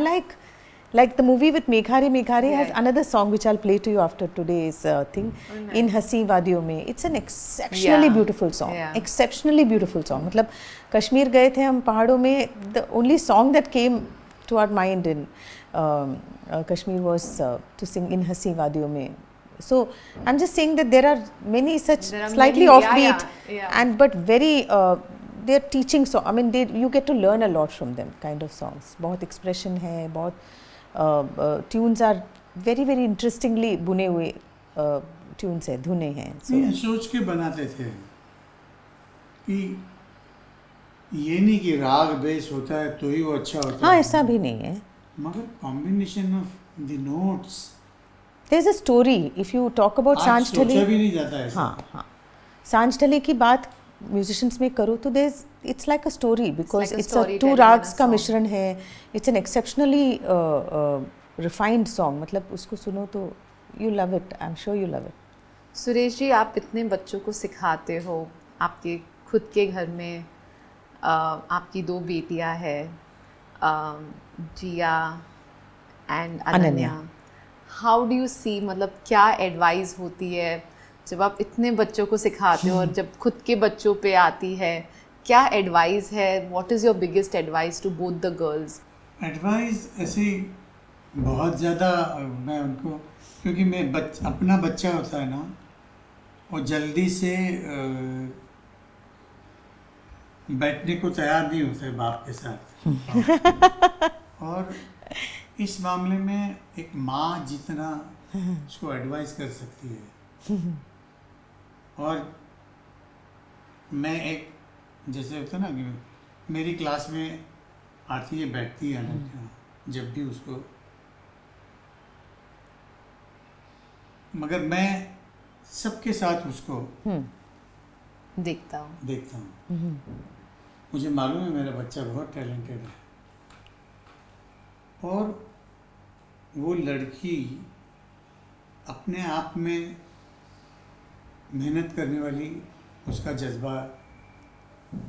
like the movie with Meghare has Yeah. another song which I'll play to you after today's thing, Oh, nice. in हंसी वादियों में, it's an exceptionally Yeah. beautiful song, Yeah. exceptionally beautiful song। मतलब कश्मीर गए थे हम पहाड़ों में, the only song that came to our mind in Kashmir was to sing in हंसी वादियों में। So I'm just saying that there are many such There are slightly many, offbeat yeah. and but very they're teaching song, I mean you get to learn a lot from them kind of songs। बहुत expression है, बहुत tunes are very very interestingly बुने हुए tunes है, धुने हैं। So ये सोच के बनाते थे कि ये नहीं कि राग बेस होता है तो ही वो अच्छा होता हाँ है, ऐसा भी नहीं है, मगर combination of the notes there's a story if you talk about आज सांझ सोचा ढले। भी नहीं जाता है। हाँ हाँ, सांझ ढले की बात म्यूजिशियंस में करो तो there's it's like a story because like a it's a storytelling two in a rags का song. मिश्रण है, it's an exceptionally refined song, मतलब उसको सुनो तो you love it, I'm sure you love it। Suresh ji, आप इतने बच्चों को सिखाते हो, आपके खुद के घर में आपकी 2 बेटियां हैं, Jiya and Ananya, how do you see, मतलब क्या एडवाइस होती है जब आप इतने बच्चों को सिखाते हो और जब खुद के बच्चों पे आती है, क्या एडवाइस है? What is your biggest advice to both the girls? Advice ऐसे बहुत ज़्यादा मैं उनको, क्योंकि मैं अपना बच्चा होता है ना, वो जल्दी से बैठने को तैयार नहीं होता है बाप के साथ। और इस मामले में एक माँ जितना उसको एडवाइस कर सकती है। और मैं एक, जैसे होता है ना कि मेरी क्लास में आती है, बैठती है लड़कियाँ, जब भी उसको, मगर मैं सबके साथ उसको देखता हूँ। मुझे मालूम है मेरा बच्चा बहुत टैलेंटेड है, और वो लड़की अपने आप में मेहनत करने वाली, उसका जज्बा,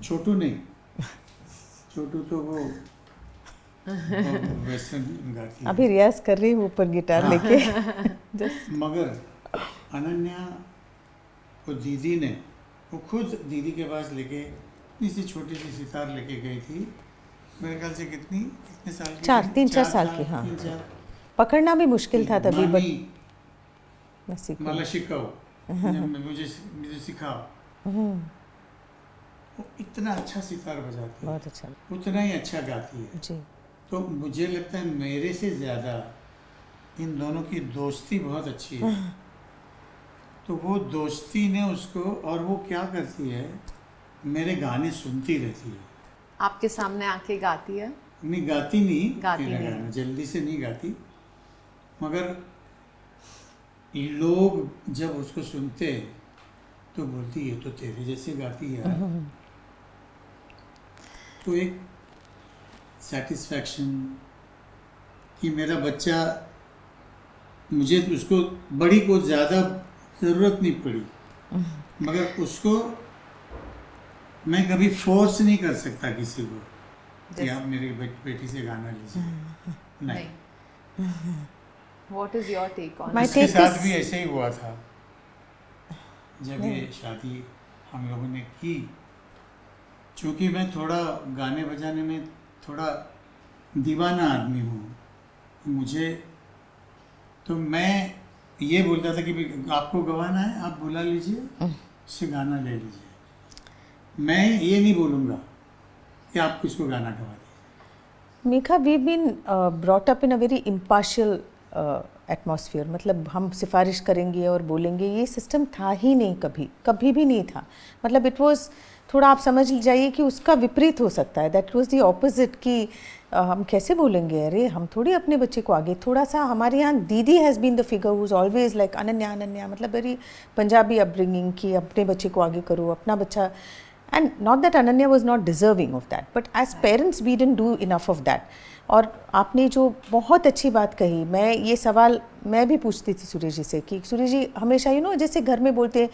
छोटू नहीं, छोटू तो वो वेस्टर्न गाती है, अभी रियाज कर रही हूँ ऊपर गिटार लेके। मगर अनन्या को दीदी ने, वो खुद दीदी के पास लेके इतनी सी छोटी सी सितार लेके गई थी, मेरे ख्याल से कितने साल की? 3-4 साल की। हाँ, पकड़ना भी मुश्किल था तभी, बट मला शिकाओ, मुझे सिखाओ। वो इतना अच्छा सितार बजाती है, बहुत अच्छा, उतना ही अच्छा गाती है जी। तो मुझे लगता है मेरे से ज़्यादा इन दोनों की दोस्ती बहुत अच्छी है। तो वो दोस्ती ने उसको, और वो क्या करती है, मेरे गाने सुनती रहती है। आपके सामने आके गाती है? नहीं, गाती नहीं, गाती मेरा नहीं। गाना जल्दी से नहीं गाती, मगर लोग जब उसको सुनते हैं तो बोलती है तो तेरे जैसे गाती है यार। तो एक सेटिस्फैक्शन कि मेरा बच्चा, मुझे उसको बड़ी को ज़्यादा ज़रूरत नहीं पड़ी, मगर उसको मैं कभी फोर्स नहीं कर सकता किसी को कि आप मेरी बेटी से गाना लीजिए, नहीं। What is your take on My it? इसके take साथ is- भी ऐसे ही हुआ था जब ये शादी हम लोगों ने की। चूँकि मैं थोड़ा गाने बजाने में थोड़ा दीवाना आदमी हूँ, मुझे तो मैं ये बोलता था कि आपको गवाना है, आप बुला लीजिए, उससे गाना ले लीजिए। मैं ये नहीं बोलूँगा कि आप किसको गाना गवा दीजिए। Megha, we been brought up in a very impartial atmosphere, मतलब हम सिफारिश करेंगे और बोलेंगे, ये सिस्टम था ही नहीं, कभी भी नहीं था। मतलब इट वाज, थोड़ा आप समझ जाइए कि उसका विपरीत हो सकता है, दैट वाज द ऑपोजिट, कि हम कैसे बोलेंगे, अरे हम थोड़ी अपने बच्चे को आगे, थोड़ा सा हमारे यहाँ दीदी has been the figure who is always like Ananya, मतलब वेरी पंजाबी अपब्रिंगिंग कि अपने बच्चे को आगे करो, अपना बच्चा। And not that Ananya was not deserving of that, but as parents we didn't do enough of that. और आपने जो बहुत अच्छी बात कही, मैं ये सवाल मैं भी पूछती थी सुरेश जी से कि सुरेश जी हमेशा जैसे घर में बोलते हैं,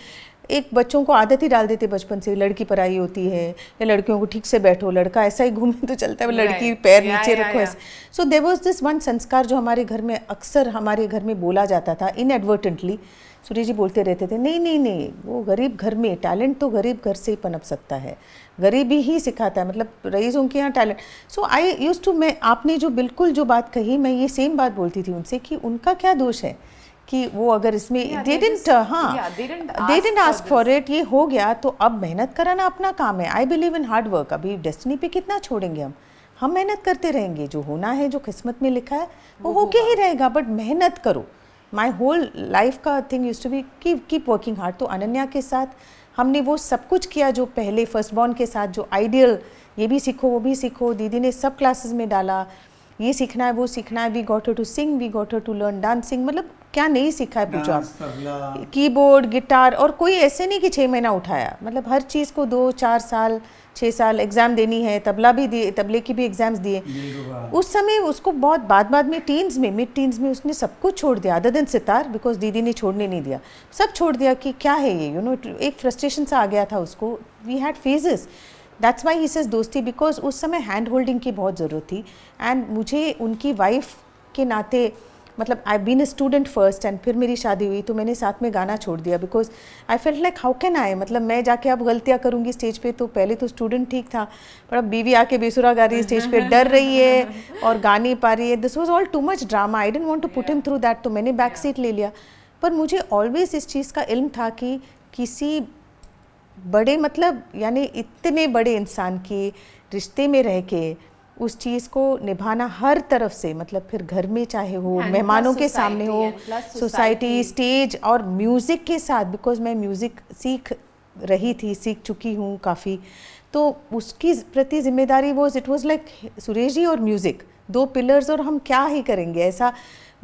एक बच्चों को आदत ही डाल देते बचपन से, लड़की पराई होती है, या लड़कियों को ठीक से बैठो, लड़का ऐसा ही घूमे तो चलता है, लड़की पैर नीचे रखो ऐसे। So there was this one sanskar जो हमारे घर में अक्सर हमारे घर में बोला जाता था इनएडवर्टेंटली। सुरेश जी बोलते रहते थे, नहीं, वो गरीब घर में, टैलेंट तो गरीब घर से ही पनप सकता है, गरीबी ही सिखाता है, मतलब रईसों के यहाँ talent. So I used to, मैं आपने जो बिल्कुल जो बात कही, मैं ये सेम बात बोलती थी उनसे कि उनका क्या दोष है कि वो अगर इसमें they didn't ask for it, ये हो गया तो अब मेहनत कराना अपना काम है। I believe in hard work. अभी डेस्टिनी पे कितना छोड़ेंगे हम मेहनत करते रहेंगे, जो होना है, जो किस्मत में लिखा है वो होके ही रहेगा, बट मेहनत करो। माई होल लाइफ का thing used to be keep working hard. तो अनन्या के साथ हमने वो सब कुछ किया जो पहले फर्स्ट बॉर्न के साथ जो आइडियल, ये भी सीखो वो भी सीखो, दीदी ने सब क्लासेस में डाला, ये सीखना है, वो सीखना है, we got her to sing, we got her to learn dancing, मतलब क्या नहीं सीखा है पूछो डांस, आप, तबला, कीबोर्ड, गिटार, और कोई ऐसे नहीं कि 6 महीना उठाया, मतलब हर चीज़ को 2-4 साल 6 साल एग्ज़ाम देनी है, तबला भी दिए, तबले की भी एग्ज़ाम्स दिए। दिलरुबा। उस समय उसको बहुत बाद में टीन्स में, मिड टीन्स में उसने सब कुछ छोड़ दिया अदर देन सितार, बिकॉज दीदी ने छोड़ने नहीं दिया, सब छोड़ दिया कि क्या है ये, यू नो, एक फ्रस्ट्रेशन सा आ गया था उसको, we had phases, that's why he says dosti, because उस समय हैंड होल्डिंग की बहुत ज़रूरत थी। एंड मुझे उनकी वाइफ के नाते, मतलब I been a student first and फिर मेरी शादी हुई तो मैंने साथ में गाना छोड़ दिया, because I felt like how can I, मतलब मैं जाके अब गलतियाँ करूँगी स्टेज पे, तो पहले तो स्टूडेंट ठीक था, पर अब बीवी आके बेसुरा गा रही है स्टेज पे, डर रही है और गा नहीं पा रही है, this was all too much drama, I didn't want to put him through that, तो मैंने बैक सीट ले लिया। पर मुझे ऑलवेज इस चीज़ का इल्म था कि किसी बड़े, मतलब यानी इतने बड़े इंसान के रिश्ते में रह के उस चीज़ को निभाना हर तरफ से, मतलब फिर घर में चाहे हो, And मेहमानों plus के सामने हो, society, and plus society, society. Stage और म्यूज़िक के साथ, बिकॉज मैं म्यूज़िक सीख रही थी, सीख चुकी हूँ काफ़ी, तो उसकी प्रति जिम्मेदारी it was like Suresh ji और म्यूज़िक, 2 पिलर्स, और हम क्या ही करेंगे, ऐसा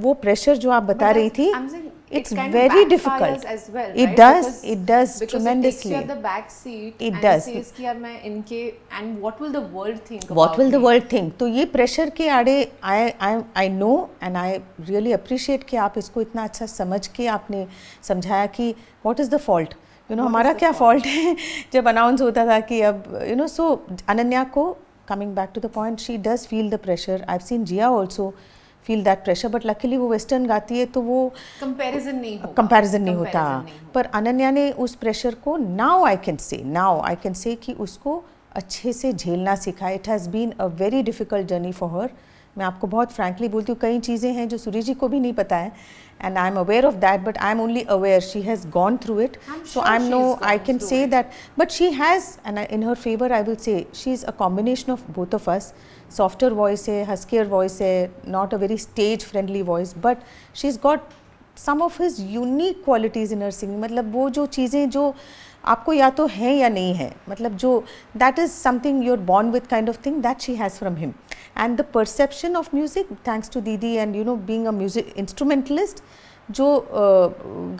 वो प्रेशर जो आप बता रही थी, it's very difficult. It does tremendously. It takes you at the back seat. It and does. says कि यार मैं इनके, and what will the world think What about will the me? world think? तो ये प्रेशर के आड़े I know and I really appreciate कि आप इसको इतना अच्छा समझ के आपने समझाया कि what is the fault? You know, हमारा क्या fault है जब अनाउंस होता था कि अब, you know, so अनन्या को, coming back to the point, she does feel the pressure. I've seen Jia also feel that pressure, but luckily वो वेस्टर्न गाती है तो वो Comparison नहीं होगा. कंपैरिजन नहीं होता, Comparison नहीं होगा. पर अनन्या ने उस प्रेशर को नाउ आई कैन से कि उसको अच्छे से झेलना सीखा। It has been a very difficult journey for her. मैं आपको बहुत फ्रैंकली बोलती हूँ, कई चीज़ें हैं जो सुरेश जी को भी नहीं पता है, and I am aware of that, but I am only aware she has gone through it, so I am no, I can say that, but she has, and in her favour I will say she is a combination of both of us. Softer voice है, huskier voice है, not a very stage friendly voice, but she is got some of his unique qualities in her singing, मतलब वो जो चीज़ें जो आपको या तो हैं या नहीं है, मतलब जो that is something you are born with kind of thing that she has from him, and the perception of music thanks to दीदी, and you know being a music instrumentalist, जो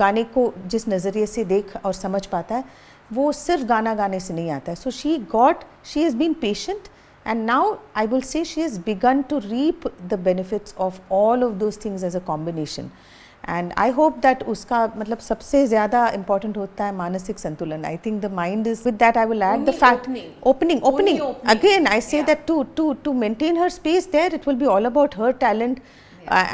गाने को जिस नज़रिए से देख और समझ पाता है वो सिर्फ गाना गाने से नहीं आता है। So she has been patient, and now I will say she has begun to reap the benefits of all of those things as a combination, and I hope that उसका मतलब सबसे ज़्यादा important होता है मानसिक संतुलन। I think the mind is, with that I will add the fact opening again I say that to maintain her space there, it will be all about her talent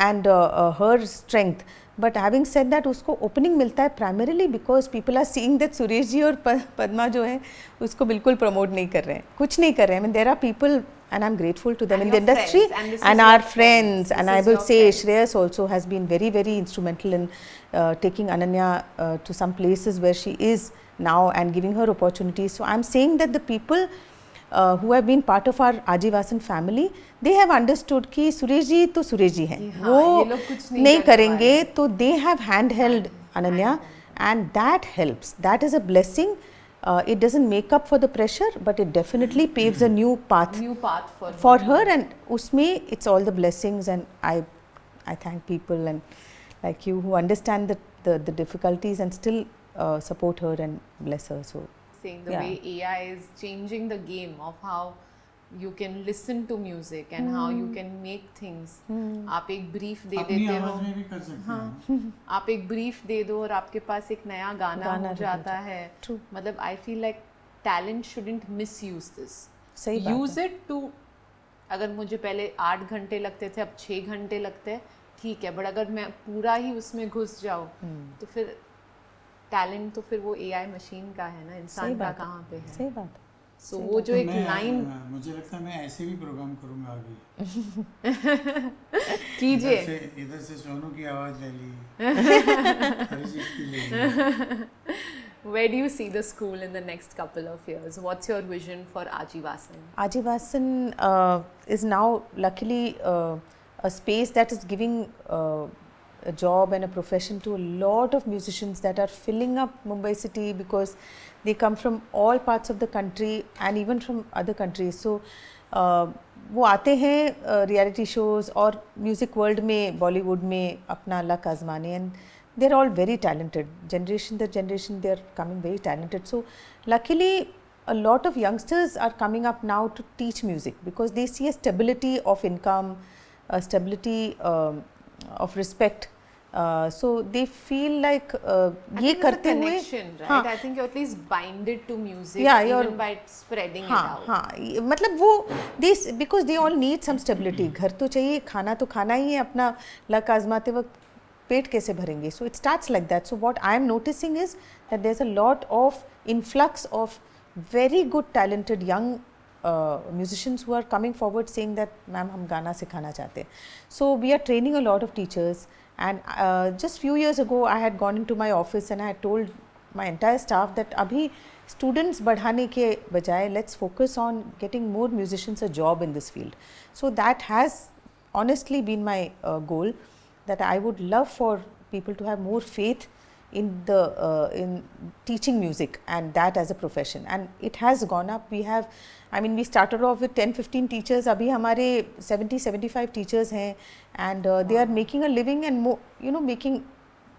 and her strength, but having said that उसको opening मिलता है primarily because people are seeing that Suresh ji और पद्मा जो है उसको बिल्कुल promote नहीं कर रहे हैं, कुछ नहीं कर रहे हैं। I mean there are people and I'm grateful to them in the industry and our friends, and I will say Shreyas also has been very very instrumental in taking Ananya to some places where she is now and giving her opportunities. So I'm saying that the people who have been part of our Ajivasan family, they have understood कि सुरेश जी तो सुरेश जी हैं, वो नहीं करेंगे, तो they have handheld Ananya, and that helps, that is a blessing. It doesn't make up for the pressure, but it definitely paves a new path for her, and उसमें it's all the blessings, and I thank people and like you who understand the difficulties and still support her and bless her. So saying the way AI is changing the game of how you can listen to music and how you can make things. आप एक brief दे अपनी देते हो, आवाज़ में भी कर सकते हैं। आप एक brief दे दो और आपके पास एक नया गाना हो जाता है। मतलब I feel like talent shouldn't misuse this. सही बात है। Use it to, अगर मुझे पहले 8 घंटे लगते थे अब 6 घंटे लगते हैं, ठीक है, बट अगर मैं पूरा ही उसमें घुस जाऊँ तो फिर टैलेंट तो फिर वो AI मशीन का है ना, इंसान का कहाँ पे है। सही बात है। सो वो जो एक लाइन, मुझे लगता है मैं ऐसे भी प्रोग्राम करूँगा आगे। कीजिए, इधर से सोनू की आवाज़ ले ली, अरिजीत की ले ली। where do you see the school in the next couple of years? What's your vision for Ajivasan? Ajivasan is now luckily a space that is giving a job and a profession to a lot of musicians that are filling up Mumbai city, because they come from all parts of the country and even from other countries. So वो आते हैं reality shows और music world में, बॉलीवुड में अपना luck आजमाने, and they are all very talented. Generation दर generation they are coming very talented. So luckily a lot of youngsters are coming up now to teach music because they see a stability of income, a stability of respect. So they feel like ये करते हुए, right? I think you're at least binded to music, Yeah, even by spreading it out. हाँ, मतलब वो this because they all need some stability. घर तो चाहिए, खाना तो खाना ही है, अपना लक आजमाते वक्त पेट कैसे भरेंगे? So it starts like that. So what I am noticing is that there's a lot of influx of very good talented young musicians who are coming forward saying that ma'am hum गाना सिखाना चाहते हैं. So we are training a lot of teachers, and just few years ago I had gone into my office and I had told my entire staff that अभी students बढ़ाने के बजाय let's focus on getting more musicians a job in this field. So that has honestly been my goal, that I would love for people to have more faith in teaching music and that as a profession, and it has gone up. We have, I mean, we started off with 10-15 teachers, अभी हमारे 70-75 teachers हैं, and they are making a living and more, you know, making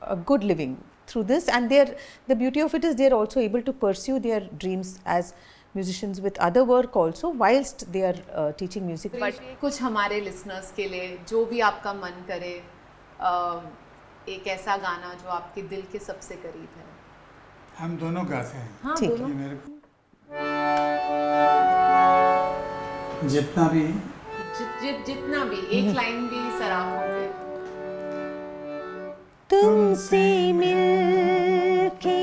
a good living through this, and the beauty of it is they are also able to pursue their dreams as musicians with other work also whilst they are teaching music. But कुछ हमारे listeners के लिए जो भी आपका मन करे, एक ऐसा गाना जो आपके दिल के सबसे करीब है. हम दोनों गाते हैं. हाँ, ठीक दोनों. ये मेरे को जितना भी जितना भी एक लाइन भी सराखों पे. तुमसे मिलके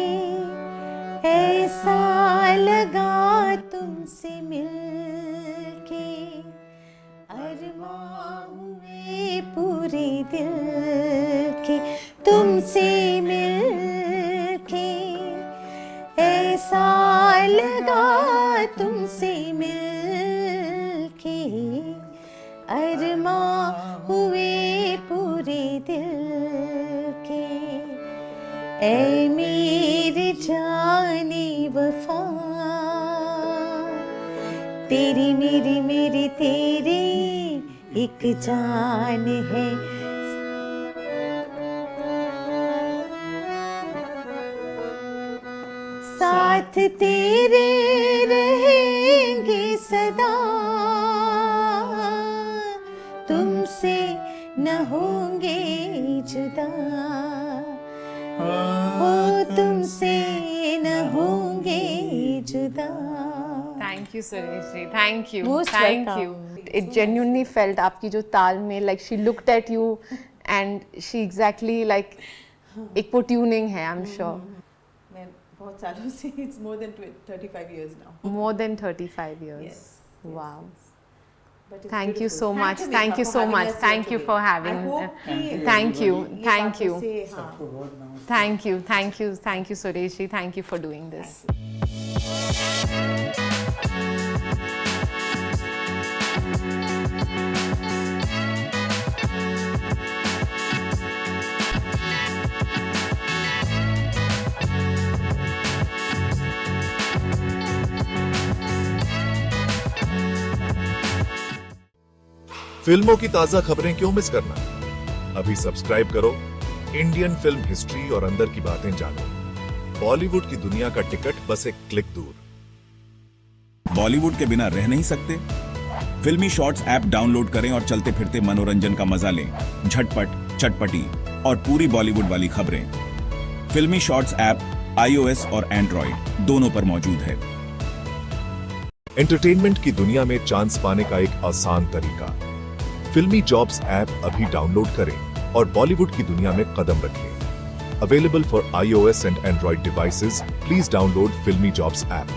ऐसा लगा, तुमसे मिलके अरमां हुए पूरे दिल के, तुमसे मिलके ऐसा लगा, तुमसे मिलके अरमां हुए पूरे दिल के. ऐ मेरे जाने वफा, तेरी मेरी मेरी तेरी एक जान है. साथ तेरे रहेंगे सदा, तुमसे न होंगे जुदा, ओ तुमसे न होंगे जुदा. Thank you, Suresh ji. Thank you. Most Thank welcome. you. It genuinely felt आपकी जो ताल में, like she looked at you and she exactly like एक वो tuning है, I'm sure. मैं बहुत सालों से, it's more than 35 years now. More than 35 years. Yes. Wow. But it's Thank you beautiful. so much. Thank you Megha, so for much. having us Thank here you for today. having. I hope कि Thank you. ये Thank बातों you. से, हाँ, सबको बहुत नमस्कार. Thank you. Thank you. Thank you, Suresh ji. Thank you for doing this. फिल्मों की ताजा खबरें क्यों मिस करना? अभी सब्सक्राइब करो इंडियन फिल्म हिस्ट्री और अंदर की बातें जानो. बॉलीवुड की दुनिया का टिकट बस एक क्लिक दूर. बॉलीवुड के बिना रह नहीं सकते? फिल्मी शॉर्ट्स ऐप डाउनलोड करें और चलते फिरते मनोरंजन का मजा लें. झटपट, चटपटी और पूरी बॉलीवुड वाली खबरें. फिल्मी शॉर्ट्स ऐप iOS और एंड्रॉइड दोनों पर मौजूद है. एंटरटेनमेंट की दुनिया में चांस पाने का एक आसान तरीका. फिल्मी जॉब्स ऐप अभी डाउनलोड करें और बॉलीवुड की दुनिया में कदम रखें. Available for iOS and Android devices. Please download Filmy Jobs app.